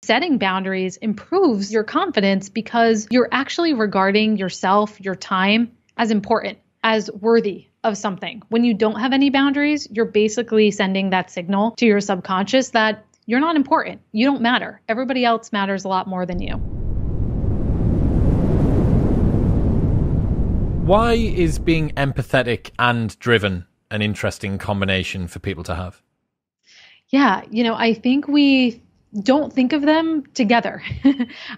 Setting boundaries improves your confidence because you're actually regarding yourself, your time as important, as worthy of something. When you don't have any boundaries, you're basically sending that signal to your subconscious that you're not important. You don't matter. Everybody else matters a lot more than you. Why is being empathetic and driven an interesting combination for people to have? Yeah, I think we don't think of them together.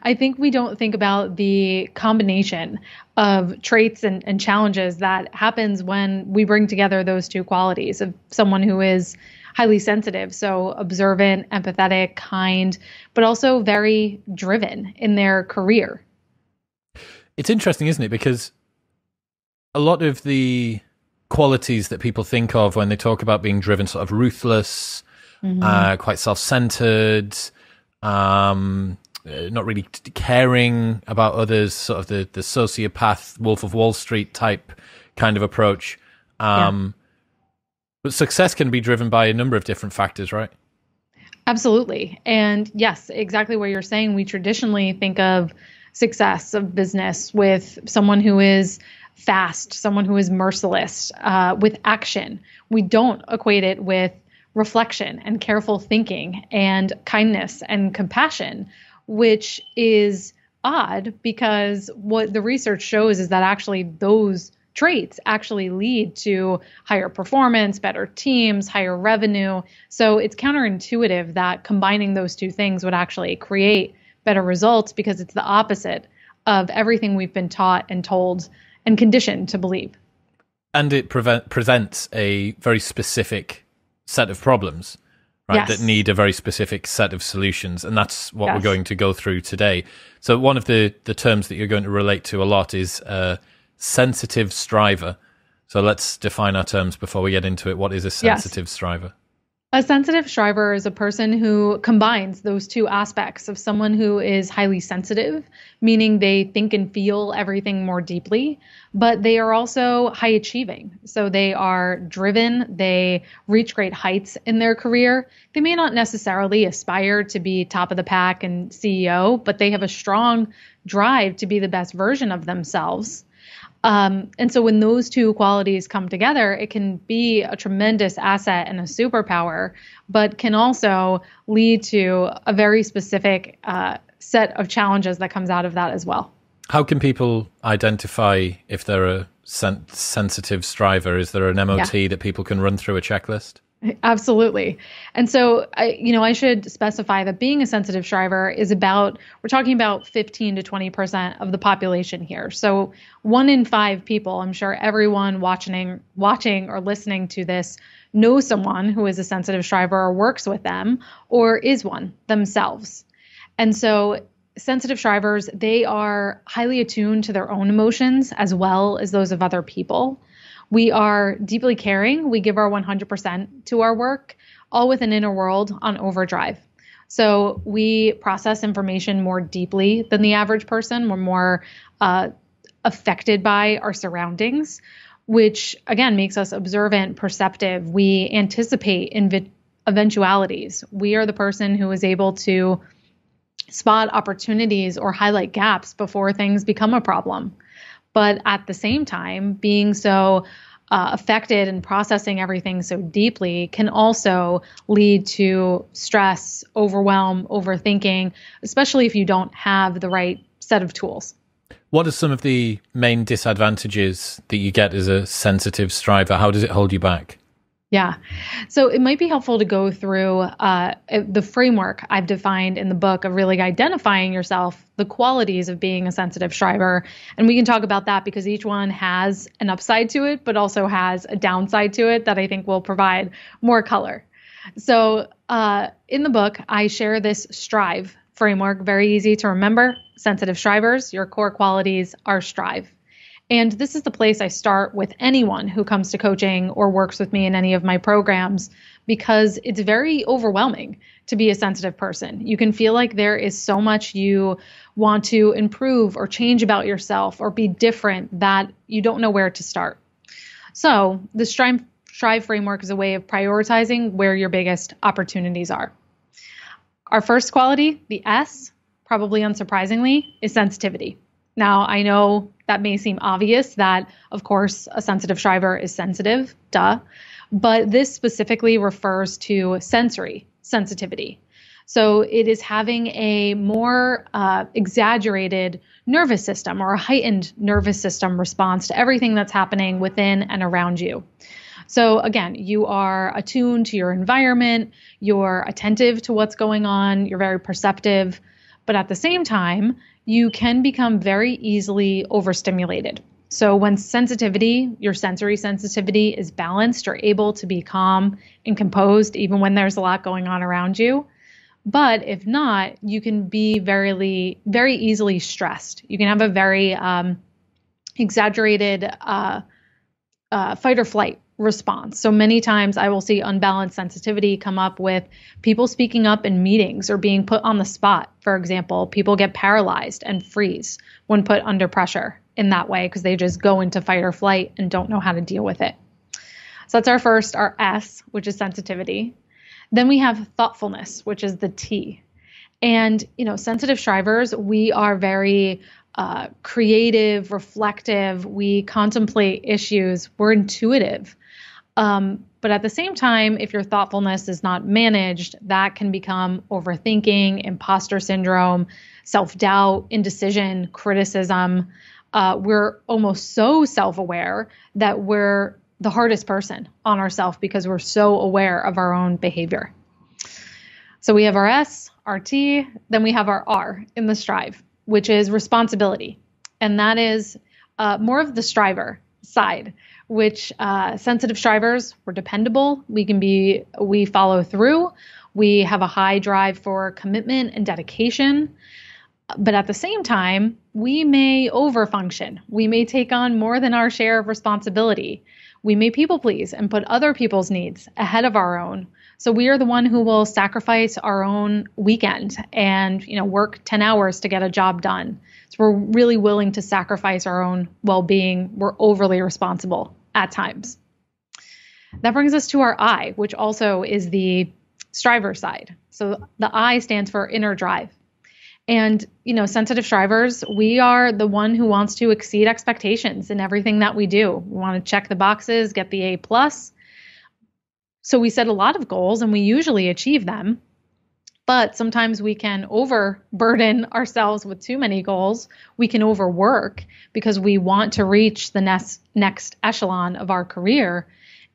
I think we don't think about the combination of traits and challenges that happens when we bring together those two qualities of someone who is highly sensitive, so observant, empathetic, kind, but also very driven in their career. It's interesting, isn't it? Because a lot of the qualities that people think of when they talk about being driven, sort of ruthless, quite self-centered, not really caring about others, sort of the sociopath, Wolf of Wall Street type kind of approach. But success can be driven by a number of different factors, right? Absolutely. And yes, exactly what you're saying. We traditionally think of success of business with someone who is fast, someone who is merciless, with action. We don't equate it with reflection and careful thinking and kindness and compassion, which is odd because what the research shows is that actually those traits actually lead to higher performance, better teams, higher revenue. So it's counterintuitive that combining those two things would actually create better results because it's the opposite of everything we've been taught and told and conditioned to believe. And it presents a very specific set of problems, right? Yes. That need a very specific set of solutions. And that's what we're going to go through today. So one of the terms that you're going to relate to a lot is sensitive striver. So let's define our terms before we get into it. What is a sensitive striver? A sensitive striver is a person who combines those two aspects of someone who is highly sensitive, meaning they think and feel everything more deeply, but they are also high achieving. So they are driven, they reach great heights in their career. They may not necessarily aspire to be top of the pack and CEO, but they have a strong drive to be the best version of themselves. And so when those two qualities come together, it can be a tremendous asset and a superpower, but can also lead to a very specific set of challenges that comes out of that as well. How can people identify if they're a sensitive striver? Is there an MOT that people can run through a checklist? Absolutely. And so, I should specify that being a sensitive striver is we're talking about 15 to 20% of the population here. So 1 in 5 people, I'm sure everyone watching or listening to this knows someone who is a sensitive striver or works with them or is one themselves. And so sensitive strivers, they are highly attuned to their own emotions as well as those of other people. We are deeply caring. We give our 100% to our work, all with an inner world on overdrive. So we process information more deeply than the average person. We're more affected by our surroundings, which again makes us observant, perceptive. We anticipate eventualities. We are the person who is able to spot opportunities or highlight gaps before things become a problem. But at the same time, being so affected and processing everything so deeply can also lead to stress, overwhelm, overthinking, especially if you don't have the right set of tools. What are some of the main disadvantages that you get as a sensitive striver? How does it hold you back? Yeah. So it might be helpful to go through the framework I've defined in the book of really identifying yourself, the qualities of being a sensitive striver. And we can talk about that because each one has an upside to it, but also has a downside to it that I think will provide more color. So in the book, I share this strive framework, very easy to remember. Sensitive strivers, your core qualities are strive. And this is the place I start with anyone who comes to coaching or works with me in any of my programs, because it's very overwhelming to be a sensitive person. You can feel like there is so much you want to improve or change about yourself or be different that you don't know where to start. So the strive framework is a way of prioritizing where your biggest opportunities are. Our first quality, the S, probably unsurprisingly, is sensitivity. Now, I know that may seem obvious that, of course, a sensitive striver is sensitive, duh, but this specifically refers to sensory sensitivity. So it is having a more exaggerated nervous system or a heightened nervous system response to everything that's happening within and around you. So again, you are attuned to your environment, you're attentive to what's going on, you're very perceptive, but at the same time, you can become very easily overstimulated. So when sensitivity, your sensory sensitivity is balanced, you're able to be calm and composed even when there's a lot going on around you. But if not, you can be very easily stressed. You can have a very exaggerated fight or flight response. So many times I will see unbalanced sensitivity come up with people speaking up in meetings or being put on the spot. For example, people get paralyzed and freeze when put under pressure in that way because they just go into fight or flight and don't know how to deal with it. So that's our S, which is sensitivity. Then we have thoughtfulness, which is the T. And, sensitive strivers, we are very creative, reflective. We contemplate issues. We're intuitive. But at the same time, if your thoughtfulness is not managed, that can become overthinking, impostor syndrome, self-doubt, indecision, criticism. We're almost so self-aware that we're the hardest person on ourselves because we're so aware of our own behavior. So we have our S, our T, then we have our R in the strive, which is responsibility. And that is more of the striver side, which sensitive strivers, we're dependable. We follow through. We have a high drive for commitment and dedication. But at the same time, we may overfunction. We may take on more than our share of responsibility. We may people please and put other people's needs ahead of our own. So we are the one who will sacrifice our own weekend and, work 10 hours to get a job done. So we're really willing to sacrifice our own well-being. We're overly responsible at times. That brings us to our I, which also is the striver side. So the I stands for inner drive. And, sensitive strivers, we are the one who wants to exceed expectations in everything that we do. We want to check the boxes, get the A+. So we set a lot of goals and we usually achieve them. But sometimes we can overburden ourselves with too many goals. We can overwork because we want to reach the next echelon of our career.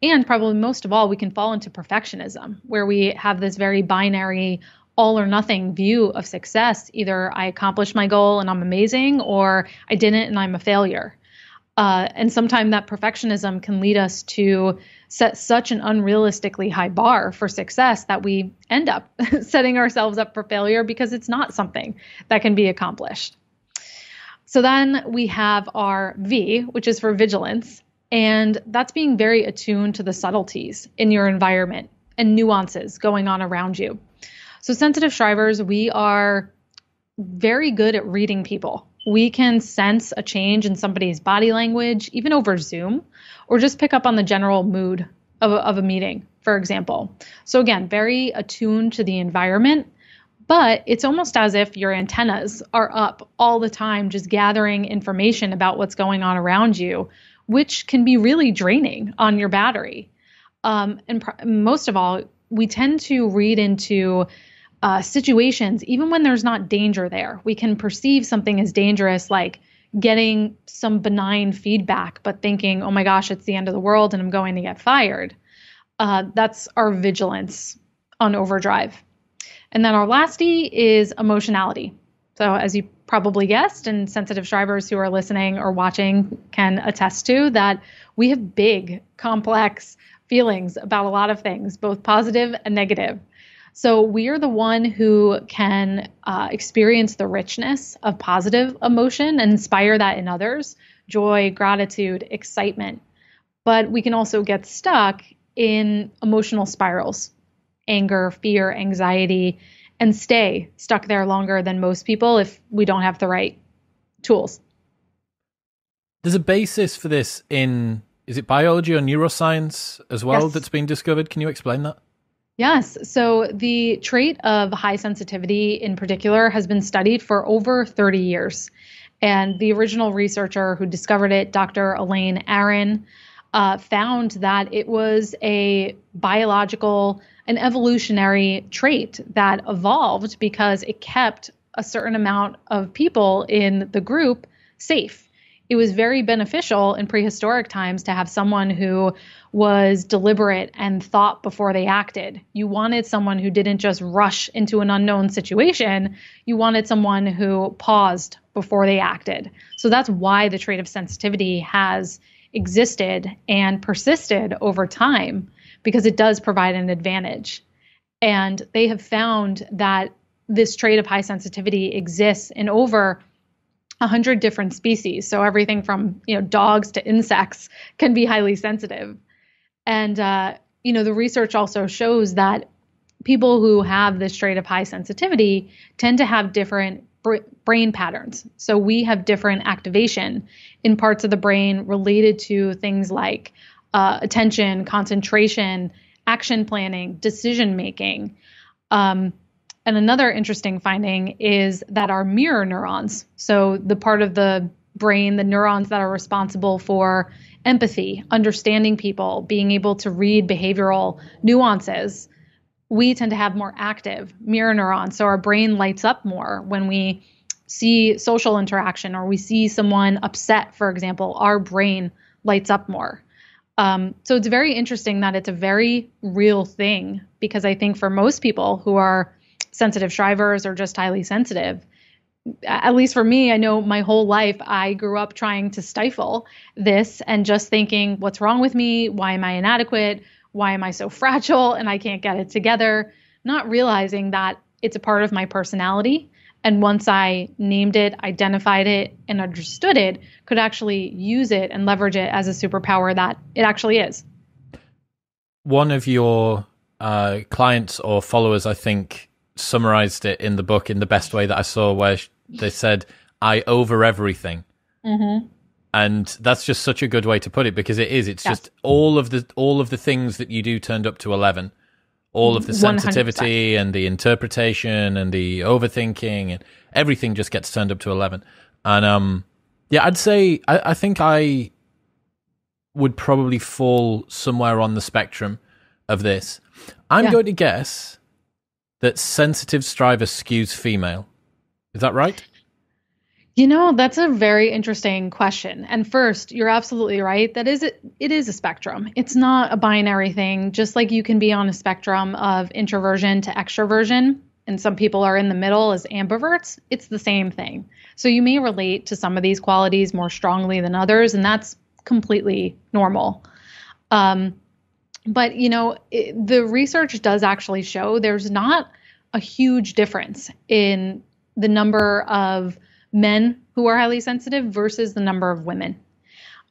And probably most of all, we can fall into perfectionism, where we have this very binary all or nothing view of success. Either I accomplished my goal and I'm amazing, or I didn't and I'm a failure. And sometimes that perfectionism can lead us to set such an unrealistically high bar for success that we end up setting ourselves up for failure because it's not something that can be accomplished. So then we have our V, which is for vigilance. And that's being very attuned to the subtleties in your environment and nuances going on around you. So sensitive strivers, we are very good at reading people. We can sense a change in somebody's body language, even over Zoom, or just pick up on the general mood of a meeting, for example. So again, very attuned to the environment, but it's almost as if your antennas are up all the time, just gathering information about what's going on around you, which can be really draining on your battery. Most of all, we tend to read into situations, even when there's not danger there. We can perceive something as dangerous, like getting some benign feedback, but thinking, oh my gosh, it's the end of the world and I'm going to get fired. That's our vigilance on overdrive. And then our last E is emotionality. So as you probably guessed, and sensitive strivers who are listening or watching can attest to, that we have big, complex feelings about a lot of things, both positive and negative. So we are the one who can experience the richness of positive emotion and inspire that in others, joy, gratitude, excitement. But we can also get stuck in emotional spirals, anger, fear, anxiety, and stay stuck there longer than most people if we don't have the right tools. There's a basis for this in, is it biology or neuroscience as well, Yes. that's been discovered? Can you explain that? Yes. So the trait of high sensitivity in particular has been studied for over 30 years. And the original researcher who discovered it, Dr. Elaine Aron, found that it was a biological, an evolutionary trait that evolved because it kept a certain amount of people in the group safe. It was very beneficial in prehistoric times to have someone who was deliberate and thought before they acted. You wanted someone who didn't just rush into an unknown situation. You wanted someone who paused before they acted. So that's why the trait of sensitivity has existed and persisted over time, because it does provide an advantage. And they have found that this trait of high sensitivity exists in over 100 different species. So everything from, dogs to insects can be highly sensitive. And, the research also shows that people who have this trait of high sensitivity tend to have different brain patterns. So we have different activation in parts of the brain related to things like attention, concentration, action planning, decision making. And another interesting finding is that our mirror neurons, so the part of the brain, the neurons that are responsible for empathy, understanding people, being able to read behavioral nuances, we tend to have more active mirror neurons. So our brain lights up more when we see social interaction or we see someone upset, for example, our brain lights up more. So it's very interesting that it's a very real thing, because I think for most people who are sensitive strivers or just highly sensitive, at least for me, I know my whole life I grew up trying to stifle this and just thinking, what's wrong with me? Why am I inadequate? Why am I so fragile and I can't get it together? Not realizing that it's a part of my personality. And once I named it, identified it, and understood it, could actually use it and leverage it as a superpower that it actually is. One of your clients or followers, I think, summarized it in the book in the best way that I saw, where they said, "I over everything." Mm-hmm. And that's just such a good way to put it, because it is. It's just all of the things that you do turned up to 11. All of the sensitivity 100%. And the interpretation and the overthinking and everything just gets turned up to 11. And I'd say I think I would probably fall somewhere on the spectrum of this. I'm going to guess that sensitive striver skews female. Is that right? That's a very interesting question. And first, you're absolutely right. It is a spectrum. It's not a binary thing. Just like you can be on a spectrum of introversion to extroversion, and some people are in the middle as ambiverts, it's the same thing. So you may relate to some of these qualities more strongly than others, and that's completely normal. But, the research does actually show there's not a huge difference in the number of men who are highly sensitive versus the number of women.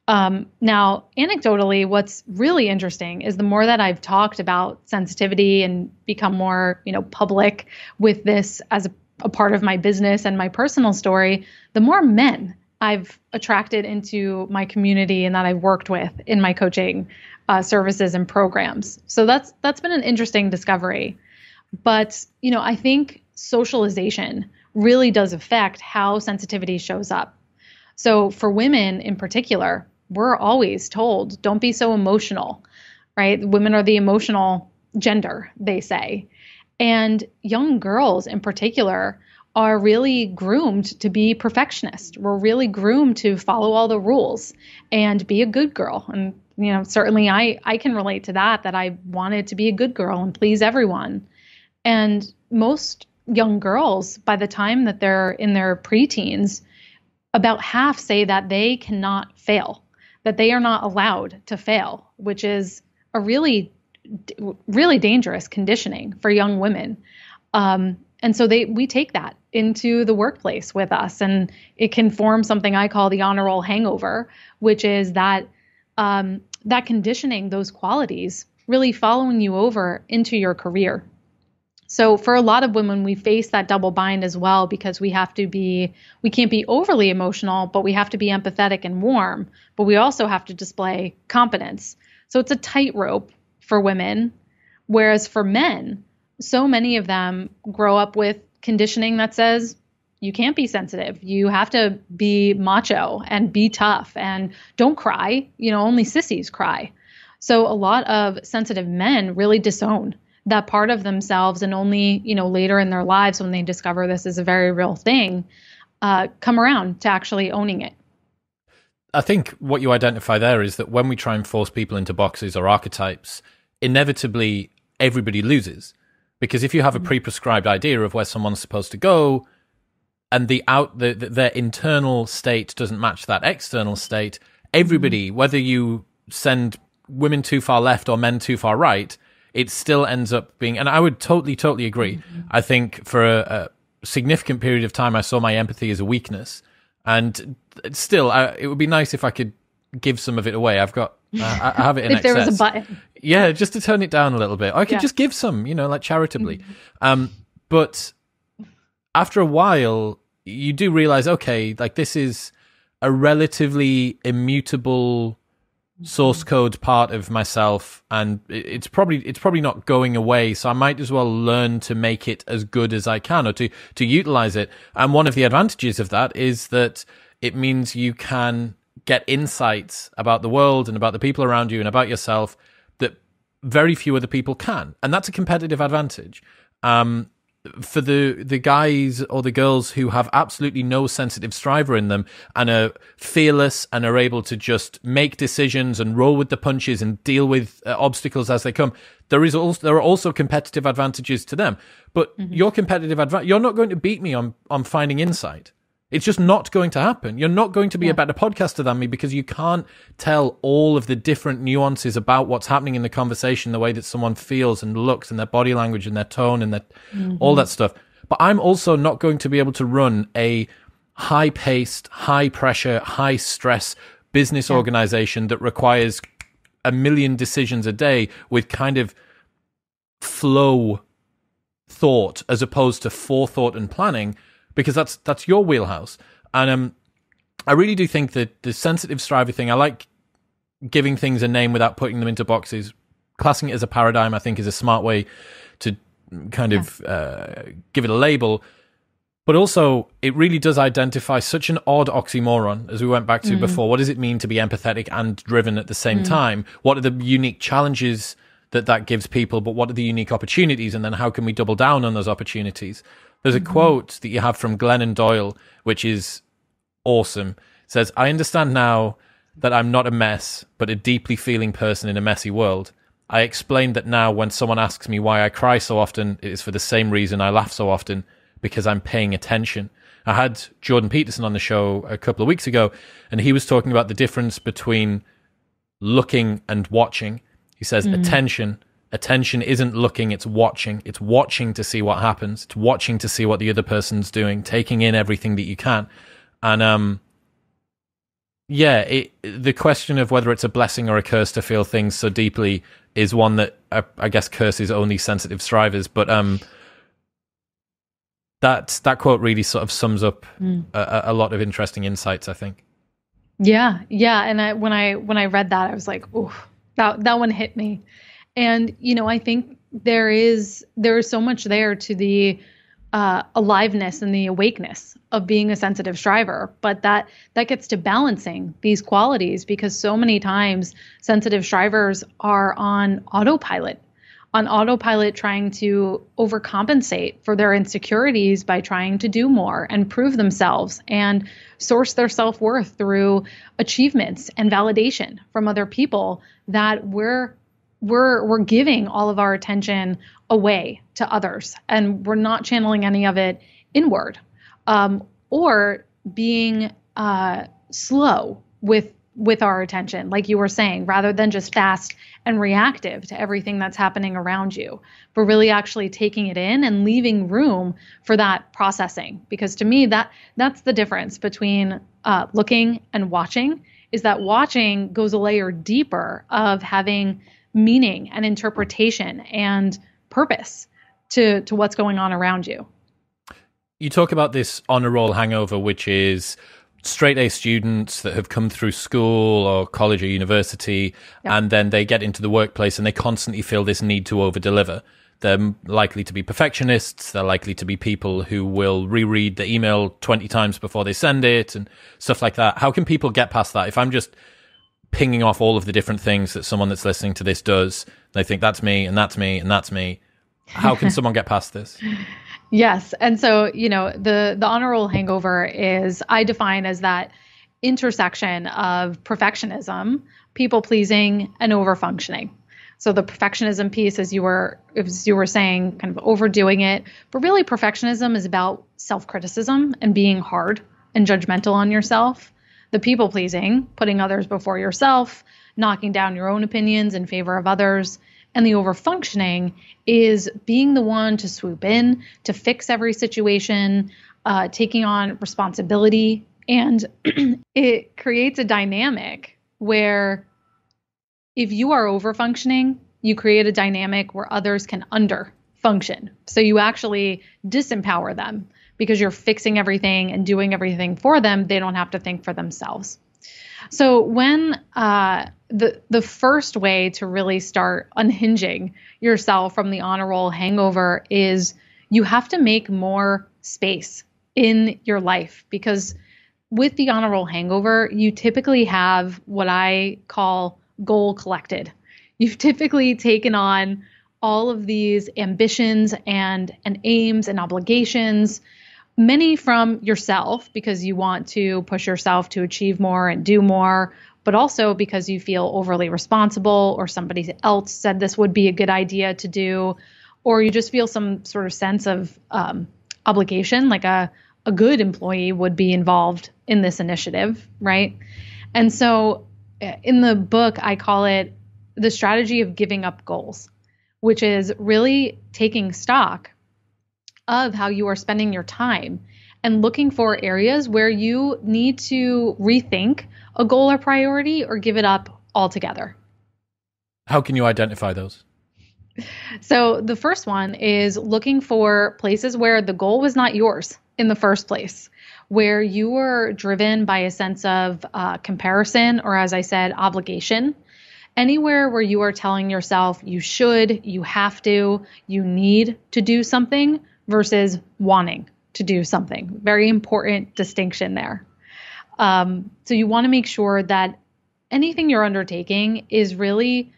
Now, anecdotally, what's really interesting is the more that I've talked about sensitivity and become more, public with this as a part of my business and my personal story, the more men I've attracted into my community and that I've worked with in my coaching services and programs. So that's been an interesting discovery. But, I think socialization really does affect how sensitivity shows up. So for women in particular, we're always told, don't be so emotional, right? Women are the emotional gender, they say. And young girls in particular are really groomed to be perfectionists. We're really groomed to follow all the rules and be a good girl. And, certainly I can relate to that I wanted to be a good girl and please everyone. And most young girls, by the time that they're in their preteens, about half say that they cannot fail, that they are not allowed to fail, which is a really, really dangerous conditioning for young women. And so we take that into the workplace with us, and it can form something I call the honor roll hangover, which is that that conditioning, those qualities really following you over into your career. So for a lot of women, we face that double bind as well, because we can't be overly emotional, but we have to be empathetic and warm, but we also have to display competence. So it's a tightrope for women, Whereas for men, so many of them grow up with conditioning that says you can't be sensitive. You have to be macho and be tough and don't cry. Only sissies cry. So a lot of sensitive men really disown that part of themselves, and only, later in their lives, when they discover this is a very real thing, come around to actually owning it. I think what you identify there is that when we try and force people into boxes or archetypes, inevitably everybody loses. Because if you have a pre-prescribed idea of where someone's supposed to go, and their internal state doesn't match that external state, everybody, whether you send women too far left or men too far right, it still ends up being, and I would totally agree. I think for a significant period of time, I saw my empathy as a weakness. And still, it would be nice if I could give some of it away. I have it in if excess. There was a button. Yeah, just to turn it down a little bit. I could just give some, like charitably. But after a while, you do realize, okay, like this is a relatively immutable source code part of myself, and it's probably not going away, so I might as well learn to make it as good as I can, or to utilize it. And one of the advantages of that is that it means you can get insights about the world and about the people around you and about yourself that very few other people can, and that's a competitive advantage. For the guys or the girls who have absolutely no sensitive striver in them and are fearless and are able to just make decisions and roll with the punches and deal with obstacles as they come, there are also competitive advantages to them. But your competitive advantage, you're not going to beat me on finding insight. It's just not going to happen. You're not going to be a better podcaster than me because you can't tell all of the different nuances about what's happening in the conversation, the way that someone feels and looks and their body language and their tone and all that stuff. But I'm also not going to be able to run a high-paced, high-pressure, high-stress business organization that requires 1 million decisions a day with kind of flow thought as opposed to forethought and planning, because that's your wheelhouse. And I really do think that the sensitive striver thing, I like giving things a name without putting them into boxes. Classing it as a paradigm, I think, is a smart way to kind of give it a label. But also, it really does identify such an odd oxymoron, as we went back to before. What does it mean to be empathetic and driven at the same time? What are the unique challenges that gives people, but what are the unique opportunities? And then how can we double down on those opportunities? There's a quote that you have from Glennon Doyle, which is awesome. It says, "I understand now that I'm not a mess, but a deeply feeling person in a messy world. I explained that now when someone asks me why I cry so often, it is for the same reason I laugh so often, because I'm paying attention." I had Jordan Peterson on the show a couple of weeks ago, and he was talking about the difference between looking and watching. He says, Attention isn't looking, it's watching. It's watching to see what happens. It's watching to see what the other person's doing, taking in everything that you can. And the question of whether it's a blessing or a curse to feel things so deeply is one that I guess curses only sensitive strivers. But that quote really sort of sums up a lot of interesting insights, I think. Yeah. And when I read that, I was like, ooh, that one hit me. And, I think there is so much there to the aliveness and the awakeness of being a sensitive striver, but that gets to balancing these qualities, because so many times sensitive strivers are on autopilot trying to overcompensate for their insecurities by trying to do more and prove themselves and source their self-worth through achievements and validation from other people, that we're giving all of our attention away to others, and we're not channeling any of it inward, or being slow with our attention, like you were saying, rather than just fast and reactive to everything that's happening around you, but really actually taking it in and leaving room for that processing. Because to me, that's the difference between looking and watching, is that watching goes a layer deeper of having meaning and interpretation and purpose to what's going on around you. You talk about this honor roll hangover, which is straight A students that have come through school or college or university, and then they get into the workplace and they constantly feel this need to over deliver. They're likely to be perfectionists. They're likely to be people who will reread the email 20 times before they send it and stuff like that. How can people get past that? If I'm just pinging off all of the different things that someone that's listening to this does, they think that's me and that's me and that's me. How can someone get past this? Yes. And so, the honor roll hangover is, I define as that intersection of perfectionism, people pleasing, and overfunctioning. So the perfectionism piece, as you were saying, kind of overdoing it, but really perfectionism is about self-criticism and being hard and judgmental on yourself. The people pleasing, putting others before yourself, knocking down your own opinions in favor of others. And the overfunctioning is being the one to swoop in, to fix every situation, taking on responsibility. And it creates a dynamic where if you are overfunctioning, you create a dynamic where others can underfunction. So you actually disempower them because you're fixing everything and doing everything for them. They don't have to think for themselves. So when the first way to really start unhinging yourself from the honor roll hangover is you have to make more space in your life, because with the honor roll hangover, you typically have what I call goal collected. You've typically taken on all of these ambitions and aims and obligations, many from yourself because you want to push yourself to achieve more and do more, but also because you feel overly responsible or somebody else said this would be a good idea to do, or you just feel some sort of sense of obligation, like a good employee would be involved in this initiative, right? And so in the book, I call it the strategy of giving up goals, which is really taking stock of how you are spending your time and looking for areas where you need to rethink a goal or priority or give it up altogether. How can you identify those? So the first one is looking for places where the goal was not yours in the first place, where you were driven by a sense of comparison, or as I said, obligation. Anywhere where you are telling yourself you should, you have to, you need to do something versus wanting to do something. Very important distinction there. So you want to make sure that anything you're undertaking is really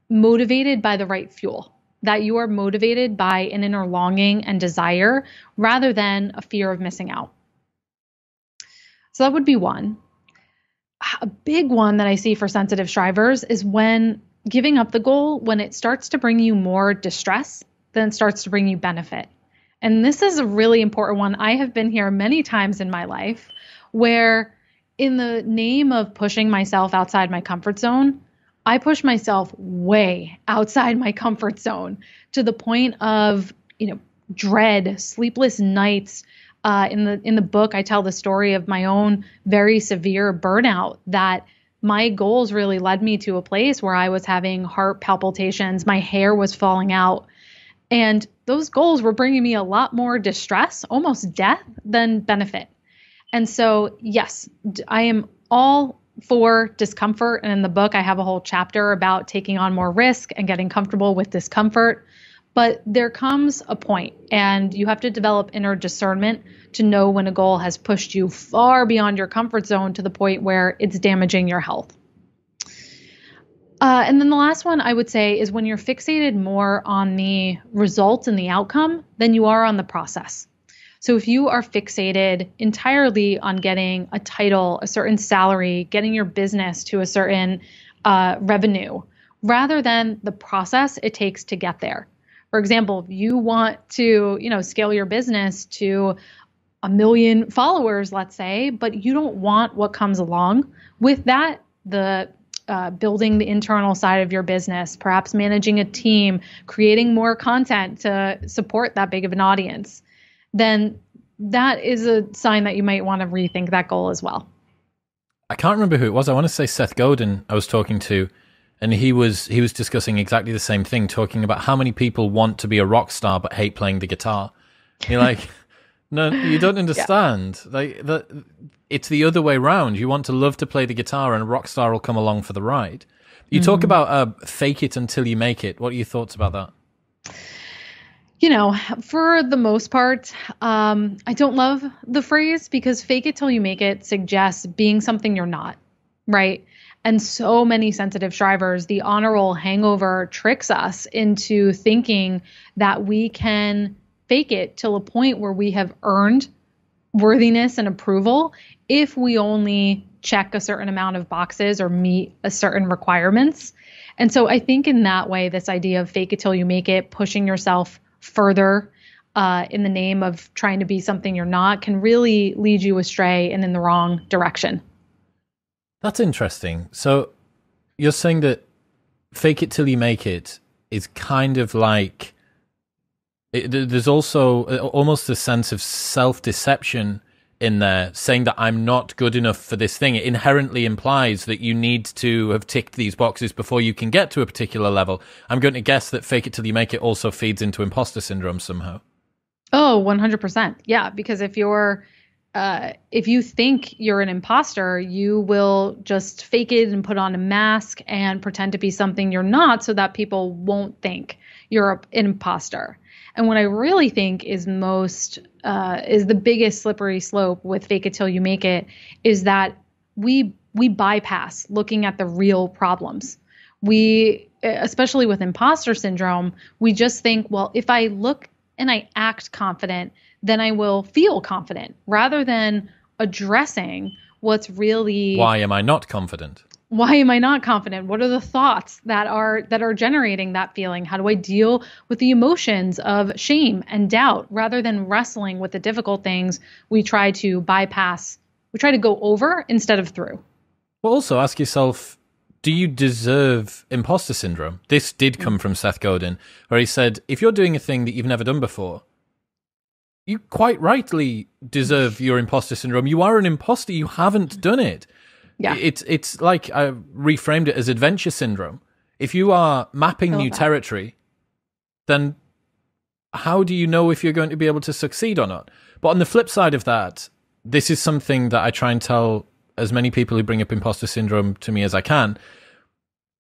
motivated by the right fuel, that you are motivated by an inner longing and desire rather than a fear of missing out. So that would be one. A big one that I see for sensitive strivers is when giving up the goal, when it starts to bring you more distress than it starts to bring you benefit. And this is a really important one. I have been here many times in my life where in the name of pushing myself outside my comfort zone, I push myself way outside my comfort zone to the point of, dread, sleepless nights. In the book, I tell the story of my own very severe burnout that my goals really led me to a place where I was having heart palpitations, my hair was falling out, and those goals were bringing me a lot more distress, almost death, than benefit. And so, yes, I am all for discomfort. And in the book, I have a whole chapter about taking on more risk and getting comfortable with discomfort. But there comes a point, and you have to develop inner discernment to know when a goal has pushed you far beyond your comfort zone to the point where it's damaging your health. And then the last one I would say is when you're fixated more on the results and the outcome than you are on the process. So if you are fixated entirely on getting a title, a certain salary, getting your business to a certain revenue, rather than the process it takes to get there. For example, if you want to, scale your business to 1 million followers, let's say, but you don't want what comes along with that, the building the internal side of your business, perhaps managing a team, creating more content to support that big of an audience, then that is a sign that you might want to rethink that goal as well. I can't remember who it was. I want to say Seth Godin I was talking to, and he was discussing exactly the same thing, talking about how many people want to be a rock star but hate playing the guitar. You're like, No, you don't understand. It's the other way round. You want to love to play the guitar and a rock star will come along for the ride. You talk about fake it until you make it. What are your thoughts about that? For the most part, I don't love the phrase because fake it till you make it suggests being something you're not, right? And so many sensitive strivers, the honor roll hangover tricks us into thinking that we can fake it till a point where we have earned worthiness and approval if we only check a certain amount of boxes or meet a certain requirements. And so I think in that way, this idea of fake it till you make it, pushing yourself further in the name of trying to be something you're not, can really lead you astray and in the wrong direction. That's interesting. So you're saying that fake it till you make it is kind of like, there's also almost a sense of self-deception in there, saying that I'm not good enough for this thing. It inherently implies that you need to have ticked these boxes before you can get to a particular level. I'm going to guess that fake it till you make it also feeds into imposter syndrome somehow. Oh, 100%. Yeah, because if you think you're an imposter, you will just fake it and put on a mask and pretend to be something you're not so that people won't think you're an imposter. And what I really think is the biggest slippery slope with fake it till you make it is that we bypass looking at the real problems. We, especially with imposter syndrome, we just think, well, if I look and I act confident, then I will feel confident, rather than addressing what's really... Why am I not confident? Why am I not confident? What are the thoughts that are generating that feeling? How do I deal with the emotions of shame and doubt, rather than wrestling with the difficult things we try to bypass? We try to go over instead of through. Well, also ask yourself, do you deserve imposter syndrome? This did come from Seth Godin, where he said, if you're doing a thing that you've never done before, you quite rightly deserve your imposter syndrome. You are an imposter. You haven't done it. Yeah. It's like I reframed it as adventure syndrome. If you are mapping new territory, then how do you know if you're going to be able to succeed or not? But on the flip side of that, this is something that I try and tell as many people who bring up imposter syndrome to me as I can.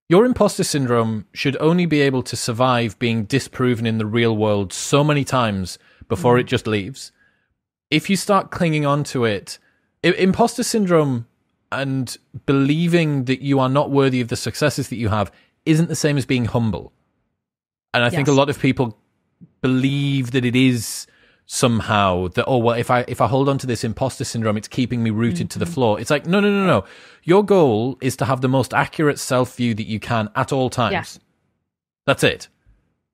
Your imposter syndrome should only be able to survive being disproven in the real world so many times before it just leaves. If you start clinging on to it, imposter syndrome and believing that you are not worthy of the successes that you have isn't the same as being humble. And I think a lot of people believe that it is somehow that, oh, well, if I hold on to this imposter syndrome, it's keeping me rooted to the floor. It's like, no. Your goal is to have the most accurate self-view that you can at all times. Yeah. That's it.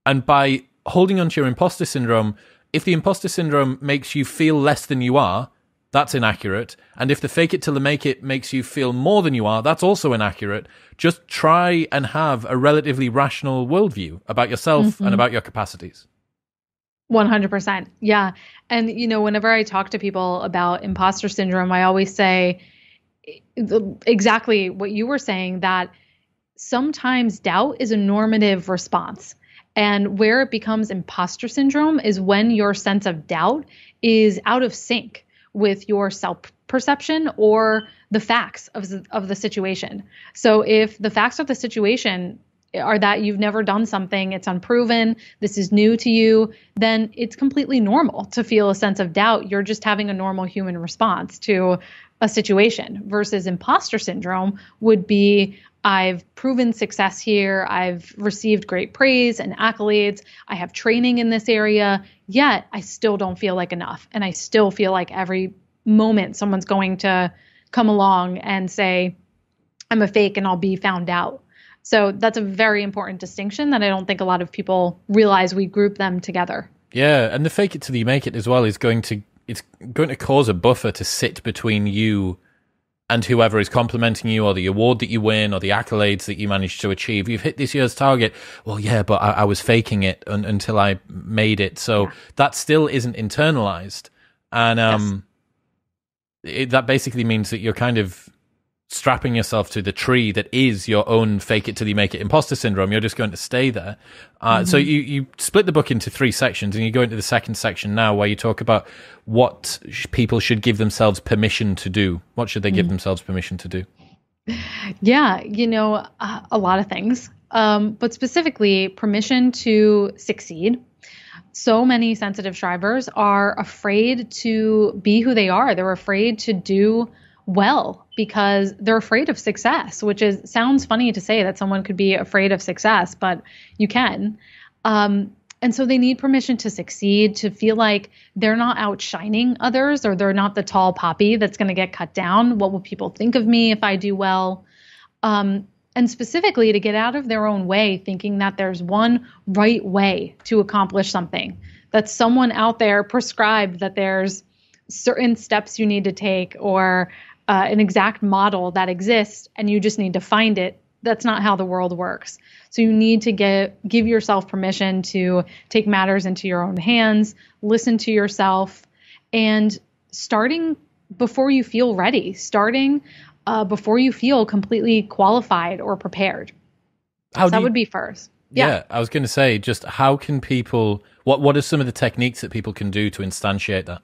And by holding on to your imposter syndrome, if the imposter syndrome makes you feel less than you are, that's inaccurate. And if the fake it till the make it makes you feel more than you are, that's also inaccurate. Just try and have a relatively rational worldview about yourself and about your capacities. 100%. Yeah. And, whenever I talk to people about imposter syndrome, I always say exactly what you were saying, that sometimes doubt is a normative response. And where it becomes imposter syndrome is when your sense of doubt is out of sync with your self-perception or the facts of the situation. So if the facts of the situation are that you've never done something, it's unproven, this is new to you, then it's completely normal to feel a sense of doubt. You're just having a normal human response to a situation. Versus imposter syndrome would be, I've proven success here, I've received great praise and accolades, I have training in this area, yet I still don't feel like enough. And I still feel like every moment someone's going to come along and say, I'm a fake and I'll be found out. So that's a very important distinction that I don't think a lot of people realize. We group them together. Yeah, and the fake it till you make it as well is going to cause a buffer to sit between you and whoever is complimenting you, or the award that you win, or the accolades that you managed to achieve. You've hit this year's target. Well, yeah, but I was faking it until I made it. So that still isn't internalized. And that basically means that you're kind of strapping yourself to the tree that is your own fake it till you make it imposter syndrome. You're just going to stay there. So you split the book into 3 sections, and you go into the second section now where you talk about what people should give themselves permission to do. What should they give themselves permission to do? Yeah, a lot of things, but specifically permission to succeed. So many sensitive strivers are afraid to be who they are. They're afraid to do well because they're afraid of success, which sounds funny to say that someone could be afraid of success, but you can. And so they need permission to succeed, to feel like they're not outshining others, or they're not the tall poppy that's going to get cut down. What will people think of me if I do well? And specifically to get out of their own way, thinking that there's one right way to accomplish something, that someone out there prescribed that there's certain steps you need to take, or an exact model that exists and you just need to find it. That's not how the world works. So you need to give yourself permission to take matters into your own hands, listen to yourself, and starting before you feel ready, starting before you feel completely qualified or prepared. That would be first. Yeah, I was going to say, just how can people, what are some of the techniques that people can do to instantiate that?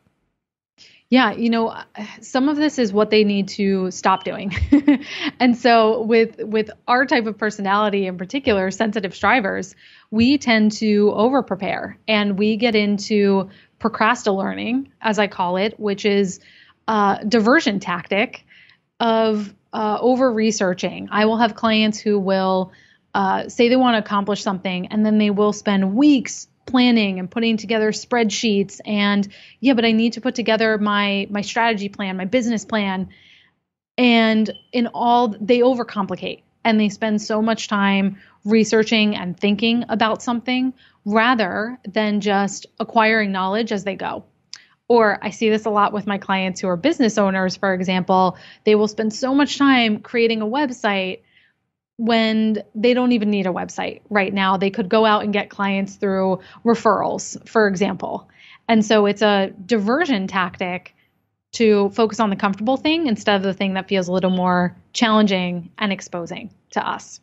Yeah, some of this is what they need to stop doing. And so with our type of personality, in particular, sensitive strivers, we tend to over prepare, and we get into procrastinating, as I call it, which is a diversion tactic of over researching. I will have clients who will say they want to accomplish something, and then they will spend weeks planning and putting together spreadsheets, and but I need to put together my strategy plan, my business plan. And in all, they overcomplicate, and they spend so much time researching and thinking about something rather than just acquiring knowledge as they go. Or I see this a lot with my clients who are business owners, for example. They will spend so much time creating a website when they don't even need a website right now. They could go out and get clients through referrals, for example. And so it's a diversion tactic to focus on the comfortable thing instead of the thing that feels a little more challenging and exposing to us.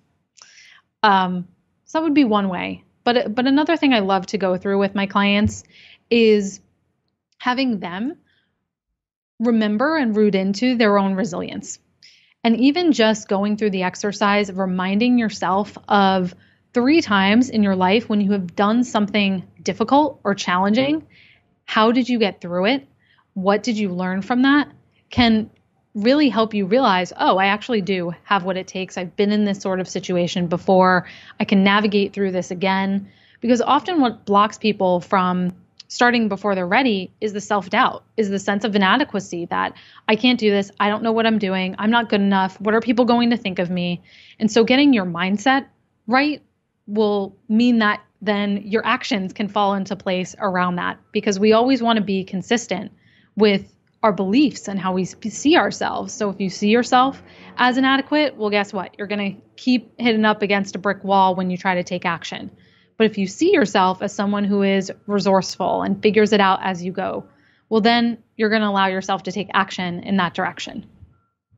So that would be one way. But another thing I love to go through with my clients is having them remember and root into their own resilience. And even just going through the exercise of reminding yourself of 3 times in your life when you have done something difficult or challenging, how did you get through it? What did you learn from that? Can really help you realize, I actually do have what it takes. I've been in this sort of situation before. I can navigate through this again. Because often what blocks people from starting before they're ready is the self-doubt, is the sense of inadequacy that I can't do this. I don't know what I'm doing. I'm not good enough. What are people going to think of me? And so getting your mindset right will mean that then your actions can fall into place around that, because we always want to be consistent with our beliefs and how we see ourselves. So if you see yourself as inadequate, well, guess what? You're going to keep hitting up against a brick wall when you try to take action. But if you see yourself as someone who is resourceful and figures it out as you go, well, then you're going to allow yourself to take action in that direction.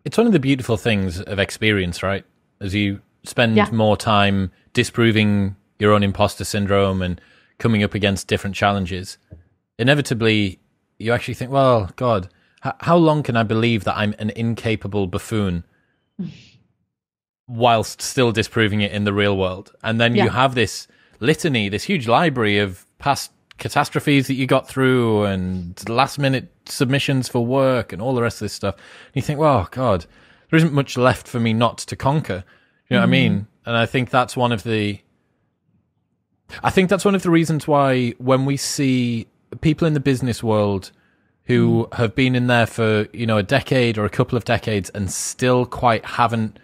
It's one of the beautiful things of experience, right? As you spend more time disproving your own imposter syndrome and coming up against different challenges, inevitably you actually think, well, God, how long can I believe that I'm an incapable buffoon whilst still disproving it in the real world? And then you have this litany, this huge library of past catastrophes that you got through and last minute submissions for work and all the rest of this stuff. And you think, well, God, there isn't much left for me not to conquer. You know what I mean? And I think that's one of the reasons why when we see people in the business world who have been in there for, a decade or a couple of decades and still quite haven't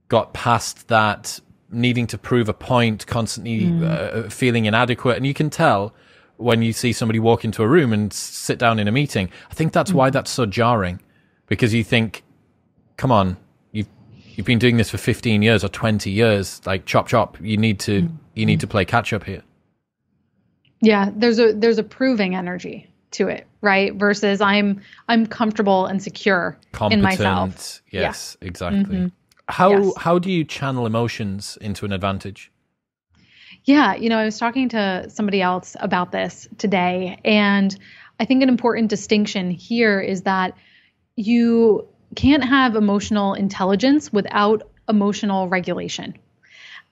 got past that needing to prove a point, constantly feeling inadequate. And you can tell when you see somebody walk into a room and sit down in a meeting. I think that's why that's so jarring, because you think, come on, you've been doing this for 15 years or 20 years, like chop chop. You need to play catch up here. Yeah, there's a proving energy to it, right? Versus I'm comfortable and secure in myself. Yes, exactly. How do you channel emotions into an advantage? Yeah, I was talking to somebody else about this today, and I think an important distinction here is that you can't have emotional intelligence without emotional regulation.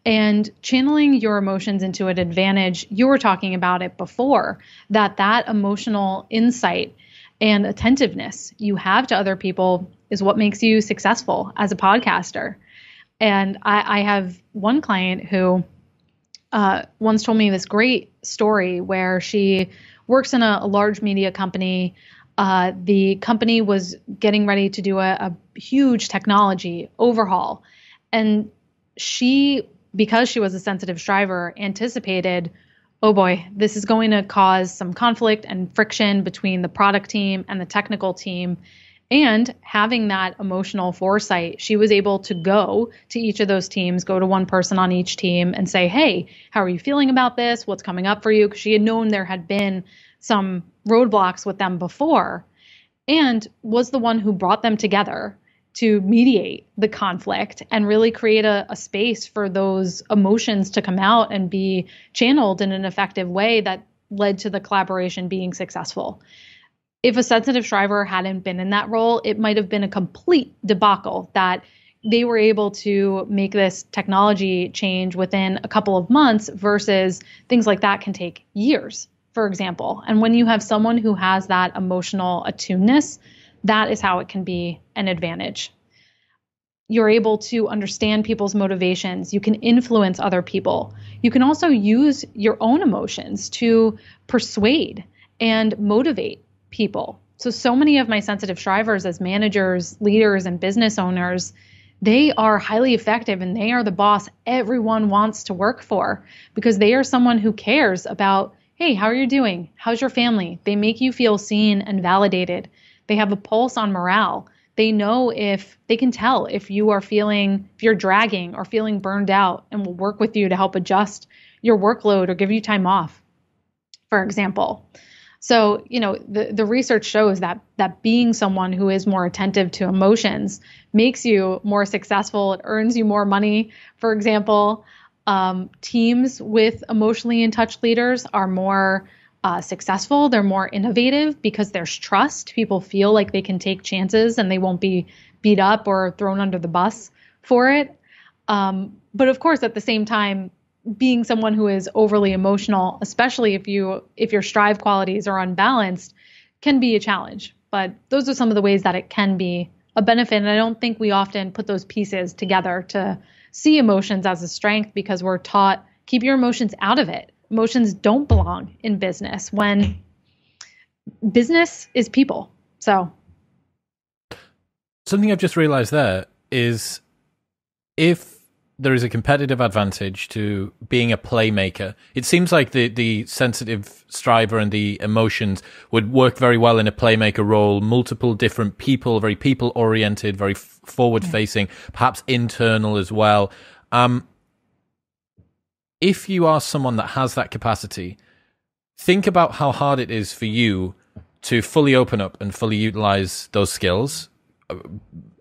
And channeling your emotions into an advantage, you were talking about it before, that emotional insight and attentiveness you have to other people is what makes you successful as a podcaster. And I have one client who once told me this great story where she works in a large media company. The company was getting ready to do a huge technology overhaul. And because she was a sensitive striver, anticipated, oh boy, this is going to cause some conflict and friction between the product team and the technical team. And having that emotional foresight, she was able to go to each of those teams, go to one person on each team and say, hey, how are you feeling about this? What's coming up for you? Because she had known there had been some roadblocks with them before, and was the one who brought them together to mediate the conflict and really create a space for those emotions to come out and be channeled in an effective way that led to the collaboration being successful. If a sensitive striver hadn't been in that role, it might have been a complete debacle that they were able to make this technology change within a couple of months versus things like that can take years, for example. And when you have someone who has that emotional attuneness, that is how it can be an advantage. You're able to understand people's motivations. You can influence other people. You can also use your own emotions to persuade and motivate people. So many of my sensitive strivers as managers, leaders, and business owners, they are highly effective and they are the boss everyone wants to work for because they are someone who cares about, hey, how are you doing? How's your family? They make you feel seen and validated. They have a pulse on morale. They know they can tell if you're dragging or feeling burned out and will work with you to help adjust your workload or give you time off, for example. So, the research shows that being someone who is more attentive to emotions makes you more successful. It earns you more money. For example, teams with emotionally in touch leaders are more successful. They're more innovative because there's trust. People feel like they can take chances and they won't be beat up or thrown under the bus for it. But of course, at the same time, being someone who is overly emotional, especially if your strive qualities are unbalanced, can be a challenge. But those are some of the ways that it can be a benefit. And I don't think we often put those pieces together to see emotions as a strength because we're taught, keep your emotions out of it. Emotions don't belong in business when business is people. So something I've just realized there is if there is a competitive advantage to being a playmaker. It seems like the sensitive striver and the emotions would work very well in a playmaker role, multiple different people, very people-oriented, very forward-facing, perhaps internal as well. If you are someone that has that capacity, think about how hard it is for you to fully open up and fully utilize those skills.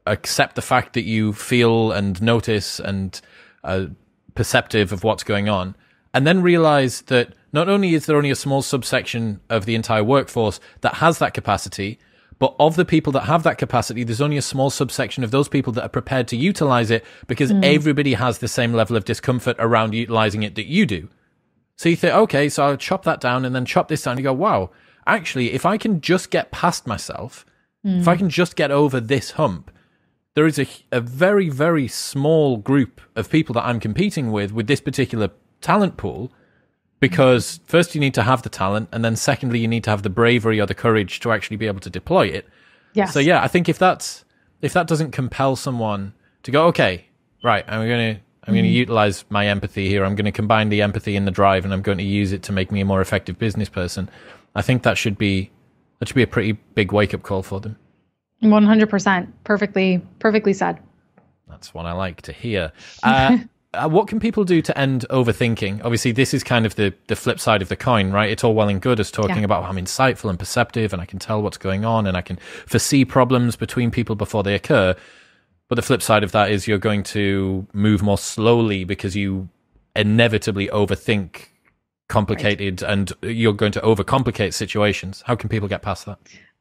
Accept the fact that you feel and notice and perceptive of what's going on, and then realize that not only is there only a small subsection of the entire workforce that has that capacity, but of the people that have that capacity, there's only a small subsection of those people that are prepared to utilize it because everybody has the same level of discomfort around utilizing it that you do. So you think, okay, so I'll chop that down and then chop this down. You go, wow, actually, if I can just get past myself, if I can just get over this hump, there is a very, very small group of people that I'm competing with this particular talent pool, because first you need to have the talent, and then secondly, you need to have the bravery or the courage to actually be able to deploy it. Yes. So yeah, I think if that doesn't compel someone to go, okay, right, I'm going to utilize my empathy here. I'm going to combine the empathy and the drive, and I'm going to use it to make me a more effective business person. I think that should be a pretty big wake-up call for them. 100%. Perfectly said. That's what I like to hear. what can people do to end overthinking? Obviously, this is kind of the flip side of the coin, right? It's all well and good as talking about how I'm insightful and perceptive and I can tell what's going on and I can foresee problems between people before they occur. But the flip side of that is you're going to move more slowly because you inevitably overthink complicated and you're going to overcomplicate situations. How can people get past that?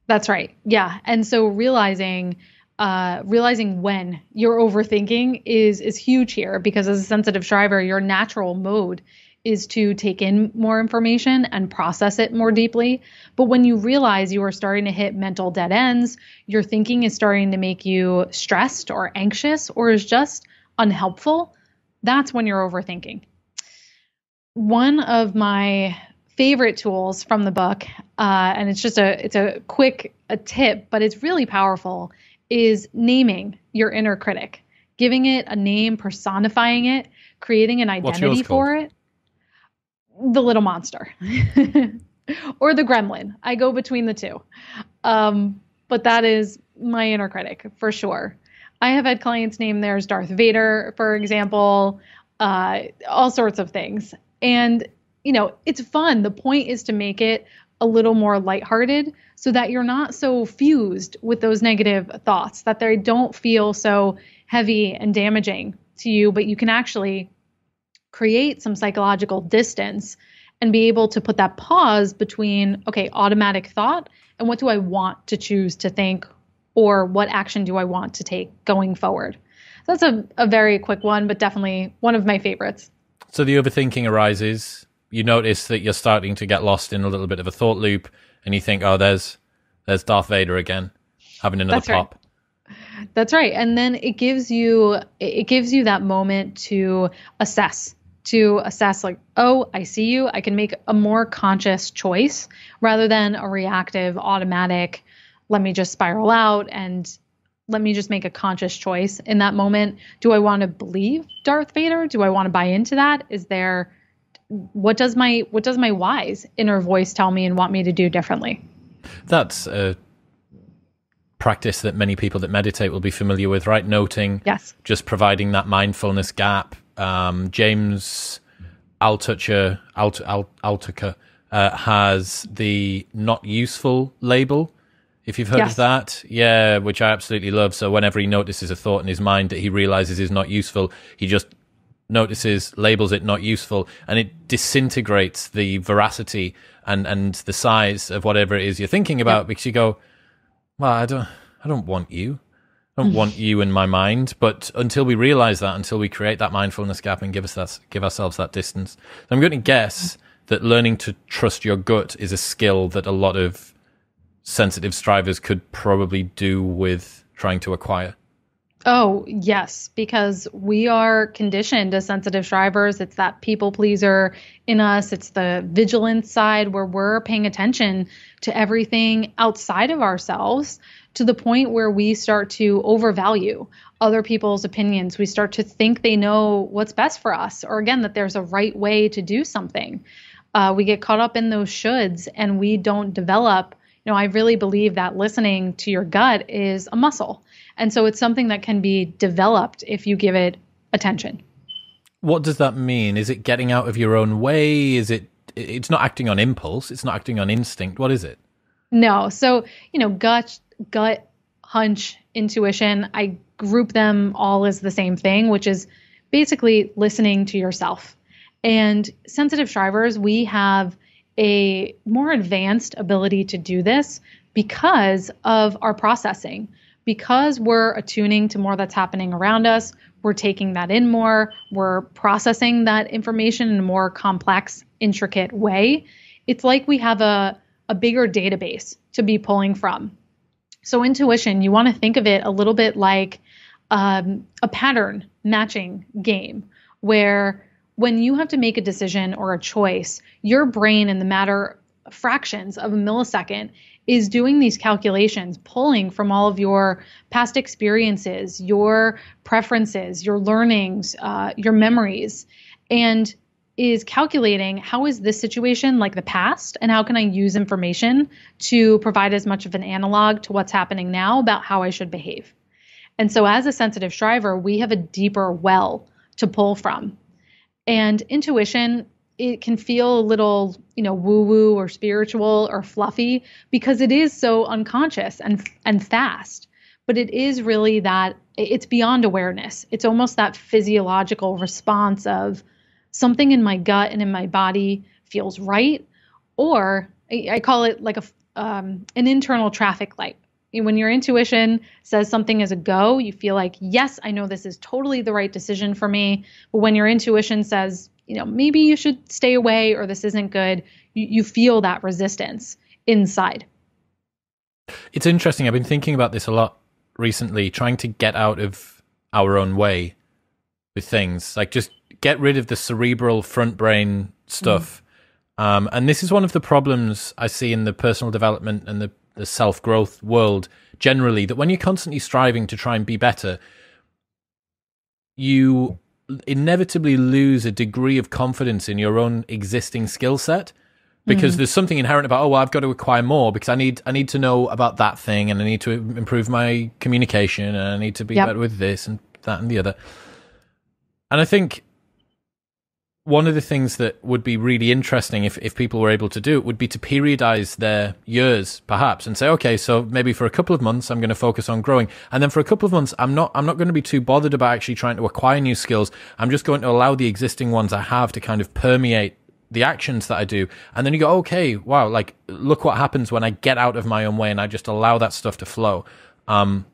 That's right. Yeah. And so realizing when you're overthinking is huge here, because as a sensitive striver, your natural mode is to take in more information and process it more deeply. But when you realize you are starting to hit mental dead ends, your thinking is starting to make you stressed or anxious or is just unhelpful, that's when you're overthinking. One of my favorite tools from the book, and it's a quick tip, but it's really powerful, is naming your inner critic, giving it a name, personifying it, creating an identity for it. The little monster or the gremlin. I go between the two. But that is my inner critic for sure. I have had clients name theirs Darth Vader, for example, all sorts of things. And, it's fun. The point is to make it a little more lighthearted so that you're not so fused with those negative thoughts, that they don't feel so heavy and damaging to you, but you can actually create some psychological distance and be able to put that pause between, okay, automatic thought and what do I want to choose to think, or what action do I want to take going forward. So that's a very quick one, but definitely one of my favorites. So the overthinking arises. You notice that you're starting to get lost in a little bit of a thought loop, and you think, oh, there's Darth Vader again, having another pop. Right. That's right. And then it gives you that moment to assess like, oh, I see you. I can make a more conscious choice rather than a reactive, automatic, let me just spiral out and let me just make a conscious choice in that moment. Do I want to believe Darth Vader? Do I want to buy into that? What does my wise inner voice tell me and want me to do differently? That's a practice that many people that meditate will be familiar with, right? Noting, yes, just providing that mindfulness gap. James Altucher has the not useful label, if you've heard of that. Yeah, which I absolutely love. So whenever he notices a thought in his mind that he realizes is not useful, he just notices, labels it not useful, and it disintegrates the veracity and the size of whatever it is you're thinking about, because you go, well, I don't want you. I don't want you in my mind. But until we realize that, until we create that mindfulness gap and give ourselves that distance. So I'm going to guess that learning to trust your gut is a skill that a lot of sensitive strivers could probably do with trying to acquire. Oh, yes, because we are conditioned as sensitive strivers. It's that people pleaser in us. It's the vigilance side where we're paying attention to everything outside of ourselves, to the point where we start to overvalue other people's opinions. We start to think they know what's best for us, or again, that there's a right way to do something. We get caught up in those shoulds and we don't develop. I really believe that listening to your gut is a muscle. And so it's something that can be developed if you give it attention. What does that mean? Is it getting out of your own way? It's not acting on impulse. It's not acting on instinct. What is it? No. So, gut, hunch, intuition, I group them all as the same thing, which is basically listening to yourself. And sensitive strivers, we have a more advanced ability to do this because of our processing. Because we're attuning to more that's happening around us, we're taking that in more, we're processing that information in a more complex, intricate way. It's like we have a bigger database to be pulling from. So intuition, you want to think of it a little bit like a pattern matching game, where when you have to make a decision or a choice, your brain in the matter of fractions of a millisecond is doing these calculations, pulling from all of your past experiences, your preferences, your learnings, your memories, and is calculating how is this situation like the past, and how can I use information to provide as much of an analog to what's happening now about how I should behave. And so as a sensitive striver, we have a deeper well to pull from. And intuition, it can feel a little, woo-woo or spiritual or fluffy because it is so unconscious and fast. But it is really that it's beyond awareness. It's almost that physiological response of something in my gut and in my body feels right, or I call it like an internal traffic light. When your intuition says something is a go, you feel like, yes, I know this is totally the right decision for me. But when your intuition says, maybe you should stay away or this isn't good, you feel that resistance inside. It's interesting. I've been thinking about this a lot recently, trying to get out of our own way with things, like just get rid of the cerebral front brain stuff. And this is one of the problems I see in the personal development and the self-growth world generally, that when you're constantly striving to try and be better, you inevitably lose a degree of confidence in your own existing skill set, because there's something inherent about, oh, well, I've got to acquire more because I need to know about that thing, and I need to improve my communication, and I need to be better with this and that and the other. And I think one of the things that would be really interesting if people were able to do it would be to periodize their years, perhaps, and say, okay, so maybe for a couple of months I'm going to focus on growing, and then for a couple of months I'm not going to be too bothered about actually trying to acquire new skills. I'm just going to allow the existing ones I have to kind of permeate the actions that I do. And then you go, okay, wow, like look what happens when I get out of my own way and I just allow that stuff to flow. The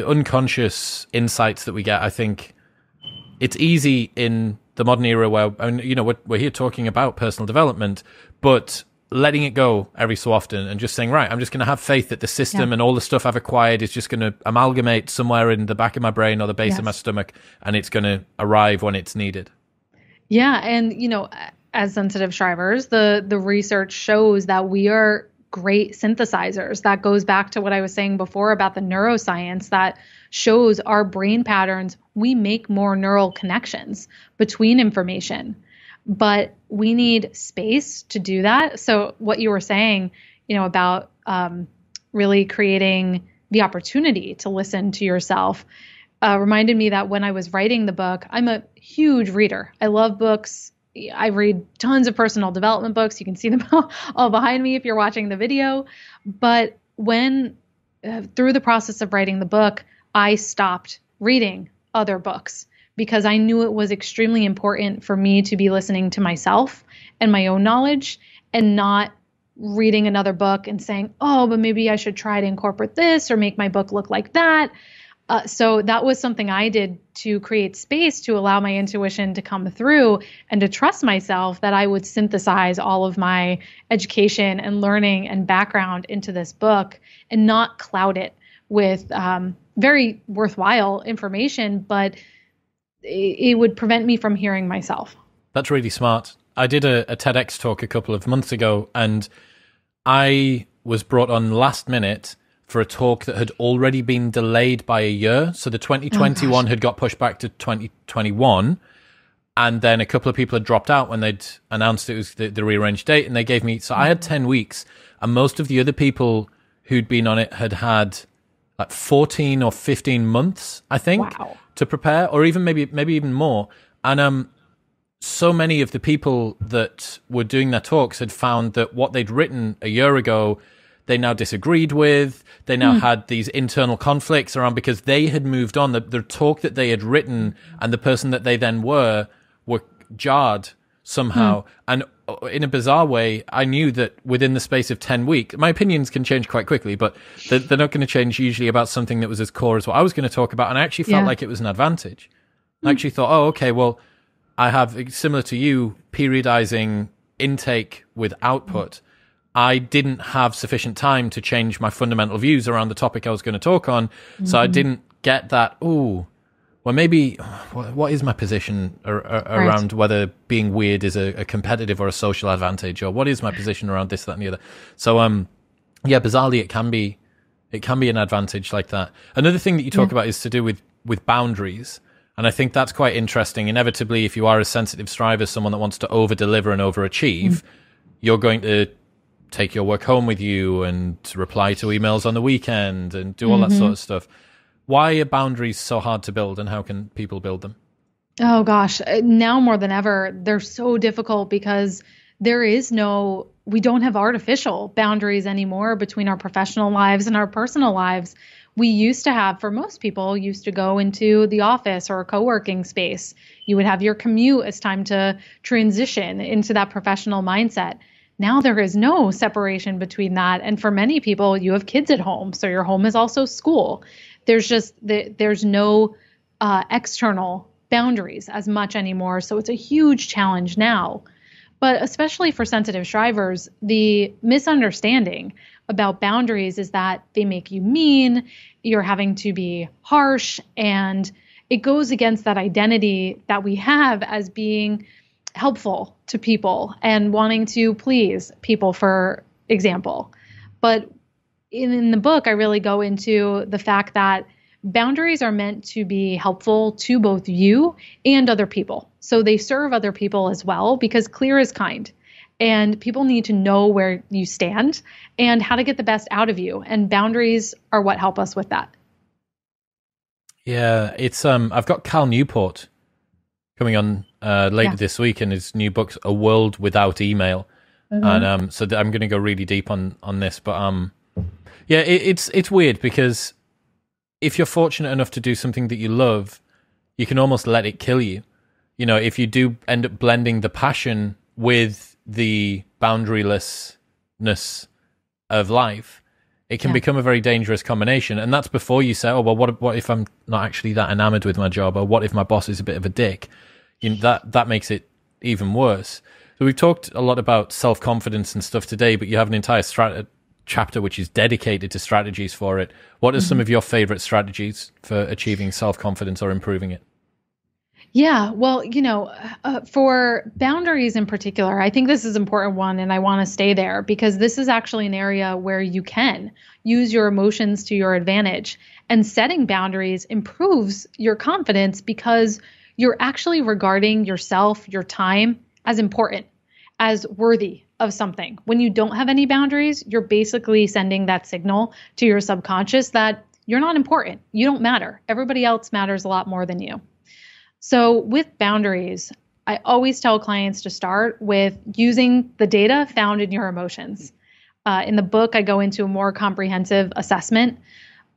unconscious insights that we get, I think it's easy in the modern era where, we're here talking about personal development, but letting it go every so often and just saying, right, I'm just going to have faith that the system and all the stuff I've acquired is just going to amalgamate somewhere in the back of my brain or the base of my stomach, and it's going to arrive when it's needed. Yeah. And, as sensitive strivers, the research shows that we are great synthesizers. That goes back to what I was saying before about the neuroscience that shows our brain patterns. We make more neural connections between information, but we need space to do that. So what you were saying, about really creating the opportunity to listen to yourself, reminded me that when I was writing the book, I'm a huge reader. I love books. I read tons of personal development books. You can see them all behind me if you're watching the video. But when through the process of writing the book, I stopped reading other books because I knew it was extremely important for me to be listening to myself and my own knowledge, and not reading another book and saying, oh, but maybe I should try to incorporate this or make my book look like that. So that was something I did to create space to allow my intuition to come through and to trust myself that I would synthesize all of my education and learning and background into this book and not cloud it with very worthwhile information, but it would prevent me from hearing myself. That's really smart. I did a TEDx talk a couple of months ago, and I was brought on last minute for a talk that had already been delayed by a year. So the 2021 had got pushed back to 2021. And then a couple of people had dropped out when they'd announced it was the rearranged date. And they gave me, so I had 10 weeks. And most of the other people who'd been on it had like 14 or 15 months, I think, to prepare, or even maybe even more. And so many of the people that were doing their talks had found that what they'd written a year ago, they now disagreed with. They now had these internal conflicts around because they had moved on. The talk that they had written and the person that they then were jarred somehow. And in a bizarre way, I knew that within the space of 10 weeks, my opinions can change quite quickly, but they're not going to change usually about something that was as core as what I was going to talk about. And I actually felt like it was an advantage. I actually thought, oh, okay, well, I have, similar to you, periodizing intake with output. I didn't have sufficient time to change my fundamental views around the topic I was going to talk on. So I didn't get that, well, maybe, what is my position around whether being weird is a competitive or a social advantage, or what is my position around this, that, and the other? So, bizarrely, it can be an advantage like that. Another thing that you talk about is to do with boundaries. And I think that's quite interesting. Inevitably, if you are a sensitive striver, someone that wants to over-deliver and overachieve, you're going to take your work home with you and reply to emails on the weekend and do all that sort of stuff. Why are boundaries so hard to build, and how can people build them? Oh gosh, now more than ever, they're so difficult because we don't have artificial boundaries anymore between our professional lives and our personal lives. We used to have, for most people, used to go into the office or a co-working space. You would have your commute as time to transition into that professional mindset. Now there is no separation between that. And for many people, you have kids at home, so your home is also school. There's no external boundaries as much anymore. So it's a huge challenge now. But especially for sensitive strivers, the misunderstanding about boundaries is that they make you mean, you're having to be harsh, and it goes against that identity that we have as being helpful to people and wanting to please people, for example. But in the book, I really go into the fact that boundaries are meant to be helpful to both you and other people. So they serve other people as well, because clear is kind. And people need to know where you stand and how to get the best out of you. And boundaries are what help us with that. Yeah, it's I've got Cal Newport coming on later this week in his new book, A World Without Email. And so I'm going to go really deep on this. But yeah, it's weird because if you're fortunate enough to do something that you love, you can almost let it kill you. You know, if you do end up blending the passion with the boundarylessness of life, it can become a very dangerous combination. And that's before you say, oh, well, what if I'm not actually that enamored with my job? Or what if my boss is a bit of a dick? You know, that makes it even worse. So we've talked a lot about self-confidence and stuff today, but you have an entire chapter which is dedicated to strategies for it. What are some of your favorite strategies for achieving self-confidence or improving it? Yeah, well, for boundaries in particular, I think this is an important one, and I want to stay there because this is actually an area where you can use your emotions to your advantage. And setting boundaries improves your confidence because you're actually regarding yourself, your time, as important, as worthy of something. When you don't have any boundaries, you're basically sending that signal to your subconscious that you're not important. You don't matter. Everybody else matters a lot more than you. So with boundaries, I always tell clients to start with using the data found in your emotions. In the book, I go into a more comprehensive assessment,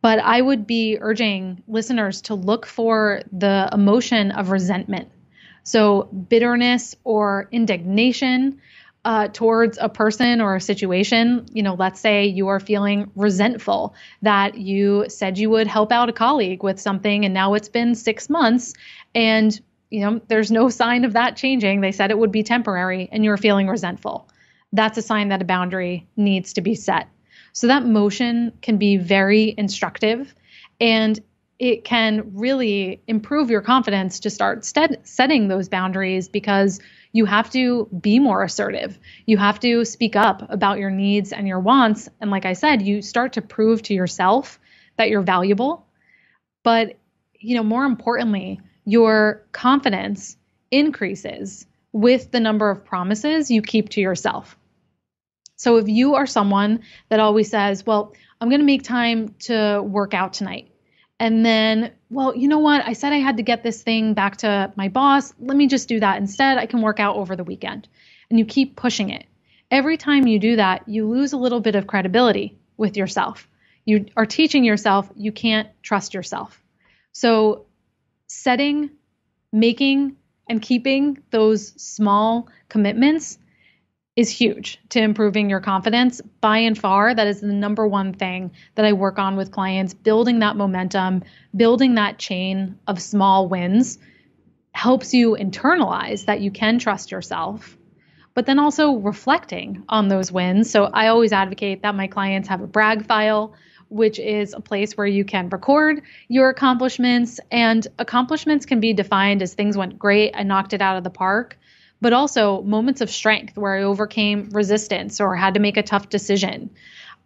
but I would be urging listeners to look for the emotion of resentment. So bitterness or indignation towards a person or a situation. Let's say you are feeling resentful that you said you would help out a colleague with something and now it's been 6 months and there's no sign of that changing. They said it would be temporary and you're feeling resentful. That's a sign that a boundary needs to be set. So that motion can be very instructive, and it can really improve your confidence to start setting those boundaries, because you have to be more assertive. You have to speak up about your needs and your wants. And like I said, you start to prove to yourself that you're valuable. But, more importantly, your confidence increases with the number of promises you keep to yourself. So if you are someone that always says, well, I'm going to make time to work out tonight. And then, well, you know what? I said I had to get this thing back to my boss. Let me just do that instead. I can work out over the weekend. And you keep pushing it. Every time you do that, you lose a little bit of credibility with yourself. You are teaching yourself you can't trust yourself. So setting, making, and keeping those small commitments is huge to improving your confidence. By and far, that is the number one thing that I work on with clients. Building that momentum, building that chain of small wins helps you internalize that you can trust yourself, but then also reflecting on those wins. So I always advocate that my clients have a brag file, which is a place where you can record your accomplishments. And accomplishments can be defined as things went great, I knocked it out of the park, but also moments of strength where I overcame resistance or had to make a tough decision.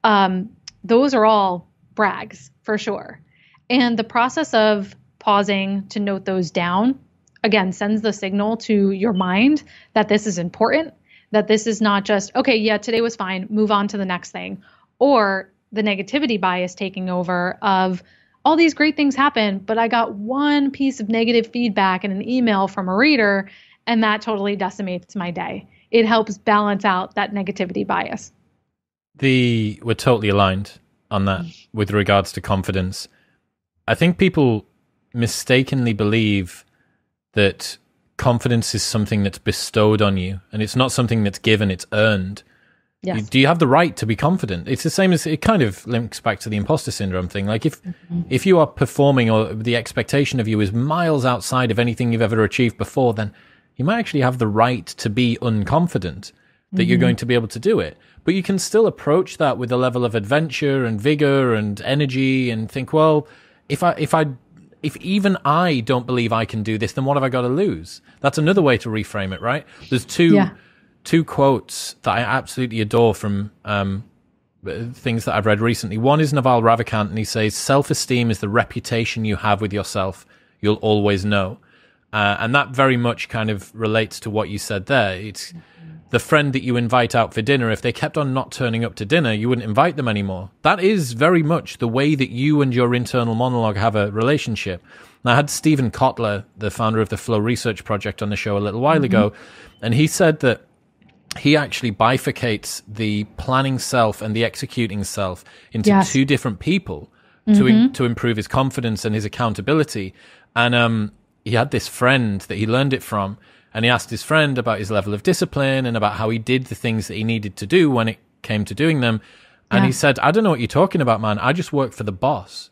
Those are all brags for sure. And the process of pausing to note those down, again, sends the signal to your mind that this is important, that this is not just, okay, yeah, today was fine, move on to the next thing. Or the negativity bias taking over of, all these great things happen, but I got one piece of negative feedback in an email from a reader, and that totally decimates my day. It helps balance out that negativity bias. We're totally aligned on that with regards to confidence. I think people mistakenly believe that confidence is something that's bestowed on you, and it's not something that's given, it's earned. Yes. Do you have the right to be confident? It's the same as, it kind of links back to the imposter syndrome thing. Like if you are performing, or the expectation of you is miles outside of anything you've ever achieved before, then you might actually have the right to be unconfident that you're going to be able to do it. But you can still approach that with a level of adventure and vigor and energy, and think, well, if even I don't believe I can do this, then what have I got to lose? That's another way to reframe it, right? There's two quotes that I absolutely adore from things that I've read recently. One is Naval Ravikant, and he says, self-esteem is the reputation you have with yourself. You'll always know. And that very much kind of relates to what you said there. It's the friend that you invite out for dinner. If they kept on not turning up to dinner, you wouldn't invite them anymore. That is very much the way that you and your internal monologue have a relationship. And I had Stephen Kotler, the founder of the Flow Research Project, on the show a little while ago, and he said that he actually bifurcates the planning self and the executing self into two different people to improve his confidence and his accountability. And he had this friend that he learned it from, and he asked his friend about his level of discipline and about how he did the things that he needed to do when it came to doing them. And he said, I don't know what you're talking about, man. I just work for the boss.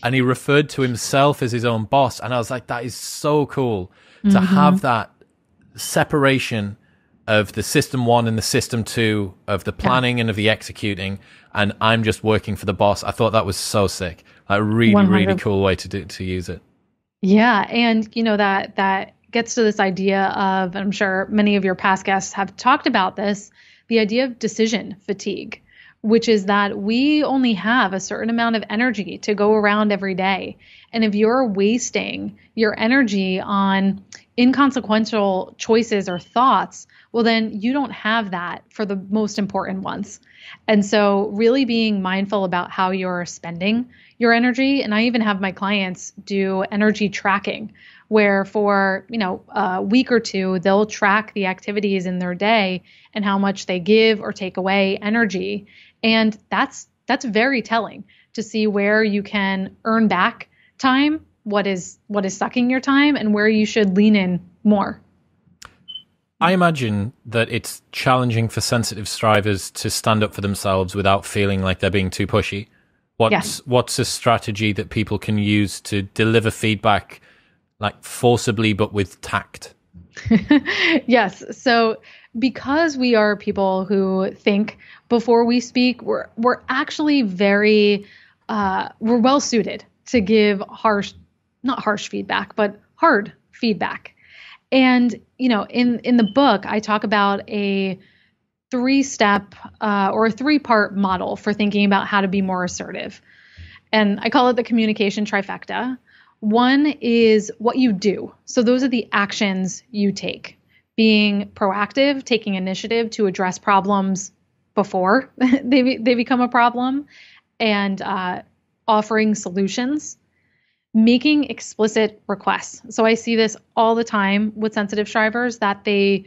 And he referred to himself as his own boss. And I was like, that is so cool to have that separation of the system one and the system two, of the planning and of the executing. And I'm just working for the boss. I thought that was so sick. A really, 100. Really cool way to use it. Yeah. And you know, that gets to this idea of, I'm sure many of your past guests have talked about this, the idea of decision fatigue, which is that we only have a certain amount of energy to go around every day. And if you're wasting your energy on inconsequential choices or thoughts, well, then you don't have that for the most important ones. And so really being mindful about how you're spending your energy. And I even have my clients do energy tracking, where for, a week or two, they'll track the activities in their day and how much they give or take away energy. And that's very telling to see where you can earn back time, what is sucking your time, and where you should lean in more. I imagine that it's challenging for sensitive strivers to stand up for themselves without feeling like they're being too pushy. What's a strategy that people can use to deliver feedback like forcibly but with tact? Yes. So because we are people who think before we speak, we're actually very we're well suited to give not harsh feedback, but hard feedback. And in the book, I talk about a 3-step or a 3-part model for thinking about how to be more assertive. And I call it the communication trifecta. One is what you do. So those are the actions you take. Being proactive, taking initiative to address problems before they become a problem, and offering solutions. Making explicit requests. So I see this all the time with sensitive strivers, that they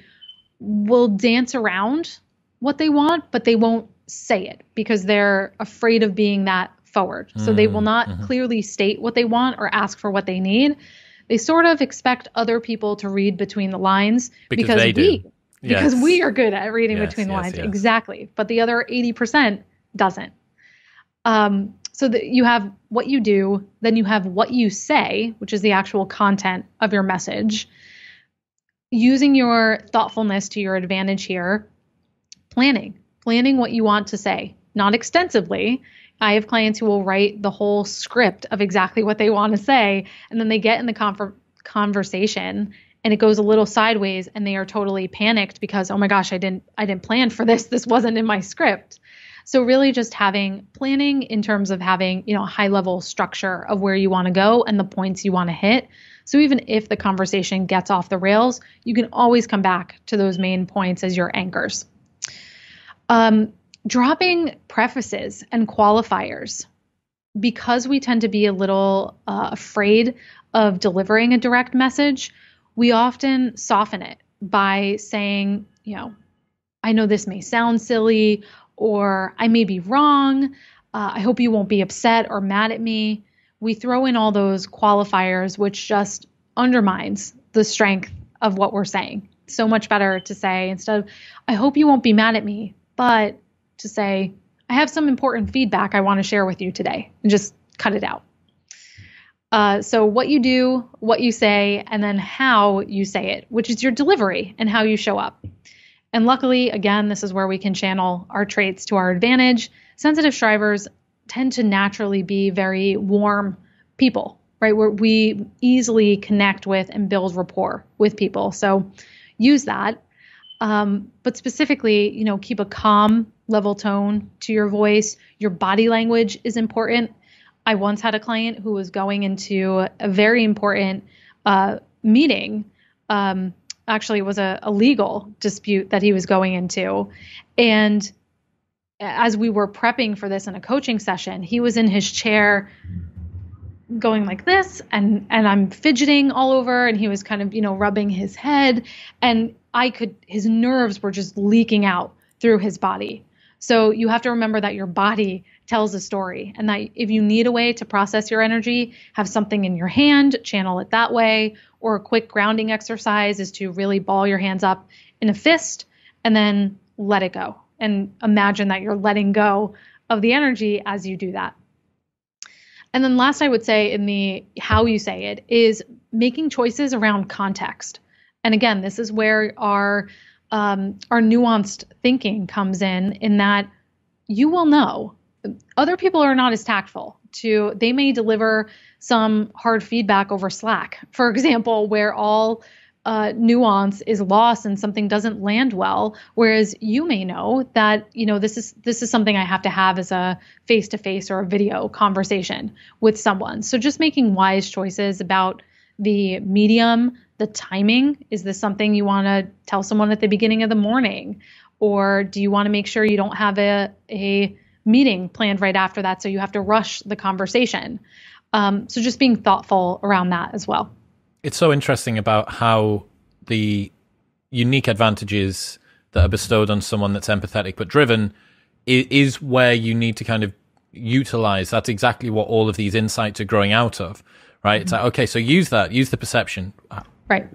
will dance around what they want, but they won't say it because they're afraid of being that forward. So they will not clearly state what they want or ask for what they need. They sort of expect other people to read between the lines because we are good at reading between the lines. Yes. Exactly. But the other 80% doesn't. So that you have what you do, then you have what you say, which is the actual content of your message. Using your thoughtfulness to your advantage here, planning what you want to say, not extensively. I have clients who will write the whole script of exactly what they want to say, and then they get in the conversation and it goes a little sideways and they are totally panicked because, oh my gosh, I didn't plan for this. This wasn't in my script. So really just having planning in terms of having, high level structure of where you want to go and the points you want to hit. So even if the conversation gets off the rails, you can always come back to those main points as your anchors. Dropping prefaces and qualifiers. because we tend to be a little afraid of delivering a direct message, we often soften it by saying, I know this may sound silly, or I may be wrong. I hope you won't be upset or mad at me. We throw in all those qualifiers, which just undermines the strength of what we're saying. So much better to say, instead of, I hope you won't be mad at me, but to say, I have some important feedback I want to share with you today, and just cut it out. So what you do, what you say, and then how you say it, which is your delivery and how you show up. And luckily, again, this is where we can channel our traits to our advantage. Sensitive strivers tend to naturally be very warm people, right? Where we easily connect with and build rapport with people. So use that. But specifically, keep a calm, level tone to your voice. Your body language is important. I once had a client who was going into a very important meeting. Actually, it was a legal dispute that he was going into. And as we were prepping for this in a coaching session, he was in his chair going like this, and I'm fidgeting all over, and he was kind of, rubbing his head, and his nerves were just leaking out through his body. So you have to remember that your body tells a story, and that if you need a way to process your energy, have something in your hand, channel it that way, or a quick grounding exercise is to really ball your hands up in a fist and then let it go. And imagine that you're letting go of the energy as you do that. And then last, I would say in the how you say it is making choices around context. And again, this is where our nuanced thinking comes in that you will know other people are not as tactful they may deliver some hard feedback over Slack, for example, where all nuance is lost and something doesn't land well. Whereas you may know that, this is something I have to have as a face-to-face or a video conversation with someone. So just making wise choices about the medium, the timing. Is this something you want to tell someone at the beginning of the morning? Or do you want to make sure you don't have a meeting planned right after that, so you have to rush the conversation? So just being thoughtful around that as well. It's so interesting about how the unique advantages that are bestowed on someone that's empathetic but driven is where you need to kind of utilize. That's exactly what all of these insights are growing out of, right? Mm-hmm. It's like, okay, so use the perception. Right.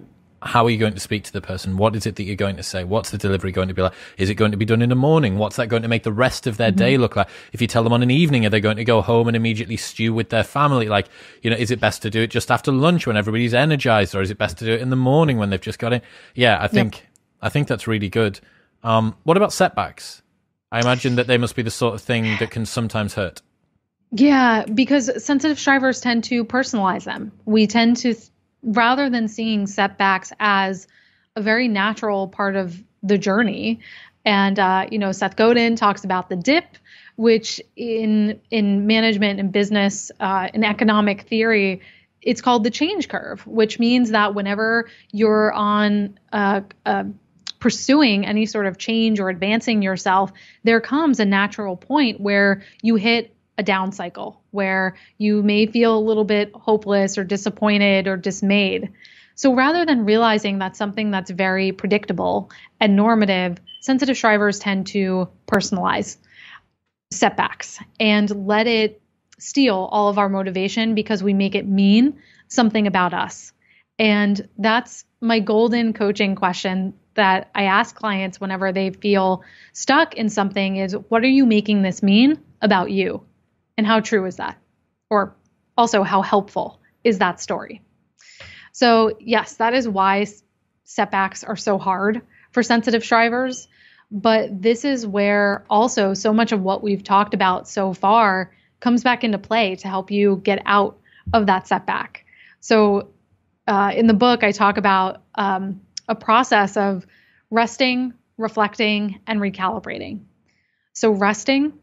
How are you going to speak to the person? What is it that you're going to say? What's the delivery going to be like? Is it going to be done in the morning? What's that going to make the rest of their day look like? If you tell them on an evening, are they going to go home and immediately stew with their family? Like, is it best to do it just after lunch when everybody's energized, or is it best to do it in the morning when they've just got in? Yeah, I think that's really good. What about setbacks? I imagine that they must be the sort of thing that can sometimes hurt. Yeah, because sensitive strivers tend to personalize them. We tend to rather than seeing setbacks as a very natural part of the journey. And, Seth Godin talks about the dip, which in management and business, in economic theory, it's called the change curve, which means that whenever you're on pursuing any sort of change or advancing yourself, there comes a natural point where you hit a down cycle where you may feel a little bit hopeless or disappointed or dismayed. So rather than realizing that's something that's very predictable and normative, sensitive strivers tend to personalize setbacks and let it steal all of our motivation because we make it mean something about us. And that's my golden coaching question that I ask clients whenever they feel stuck in something is, what are you making this mean about you? And how true is that? Or also, how helpful is that story? So yes, that is why setbacks are so hard for sensitive strivers. But this is where also so much of what we've talked about so far comes back into play to help you get out of that setback. So in the book, I talk about a process of resting, reflecting, and recalibrating. So resting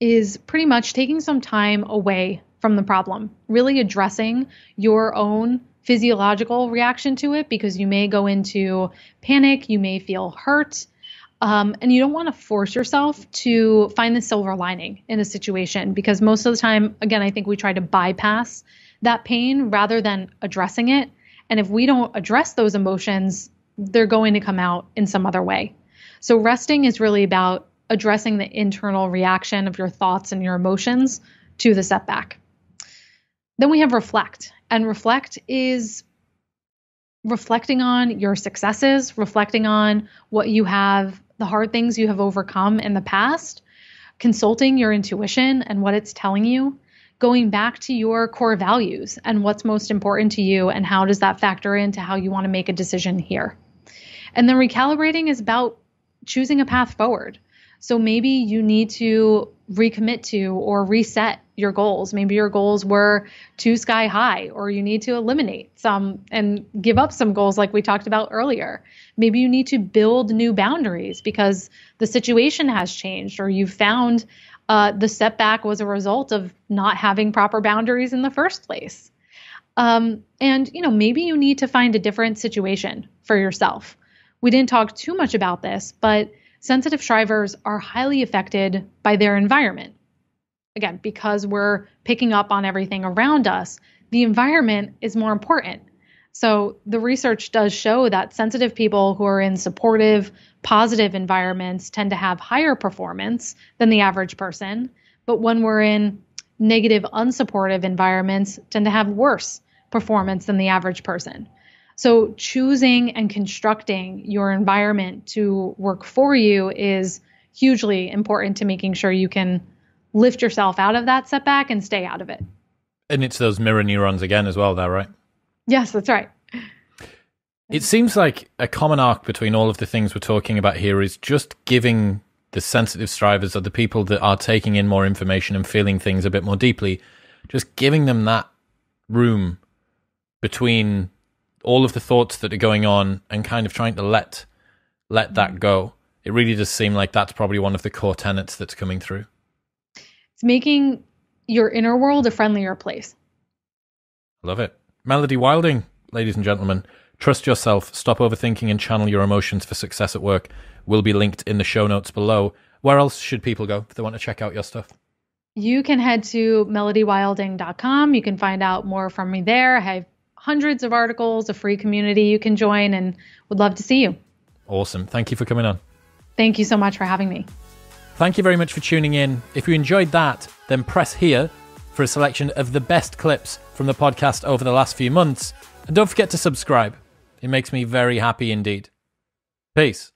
is pretty much taking some time away from the problem, really addressing your own physiological reaction to it, because you may go into panic, you may feel hurt, And you don't want to force yourself to find the silver lining in a situation, because most of the time, again, I think we try to bypass that pain rather than addressing it. And if we don't address those emotions, they're going to come out in some other way. So resting is really about addressing the internal reaction of your thoughts and your emotions to the setback. Then we have reflect. And reflect is reflecting on your successes, reflecting on what you have, the hard things you have overcome in the past, consulting your intuition and what it's telling you, going back to your core values and what's most important to you and how does that factor into how you want to make a decision here. And then recalibrating is about choosing a path forward. So maybe you need to recommit to or reset your goals. Maybe your goals were too sky high, or you need to eliminate some and give up some goals like we talked about earlier. Maybe you need to build new boundaries because the situation has changed, or you found the setback was a result of not having proper boundaries in the first place. And maybe you need to find a different situation for yourself. We didn't talk too much about this, but sensitive strivers are highly affected by their environment. Again, because we're picking up on everything around us, the environment is more important. So the research does show that sensitive people who are in supportive, positive environments tend to have higher performance than the average person. But when we're in negative, unsupportive environments, tend to have worse performance than the average person. So choosing and constructing your environment to work for you is hugely important to making sure you can lift yourself out of that setback and stay out of it. And it's those mirror neurons again as well there, right? Yes, that's right. It seems like a common arc between all of the things we're talking about here is just giving the sensitive strivers, or the people that are taking in more information and feeling things a bit more deeply, just giving them that room between all of the thoughts that are going on and kind of trying to let that go. It really does seem like that's probably one of the core tenets that's coming through. It's making your inner world a friendlier place. Love it. Melody Wilding, ladies and gentlemen. Trust yourself, stop overthinking, and channel your emotions for success at work will be linked in the show notes below. Where else should people go if they want to check out your stuff? You can head to melodywilding.com. You can find out more from me there. I have hundreds of articles, a free community you can join, and would love to see you. Awesome. Thank you for coming on. Thank you so much for having me. Thank you very much for tuning in. If you enjoyed that, then press here for a selection of the best clips from the podcast over the last few months. And don't forget to subscribe. It makes me very happy indeed. Peace.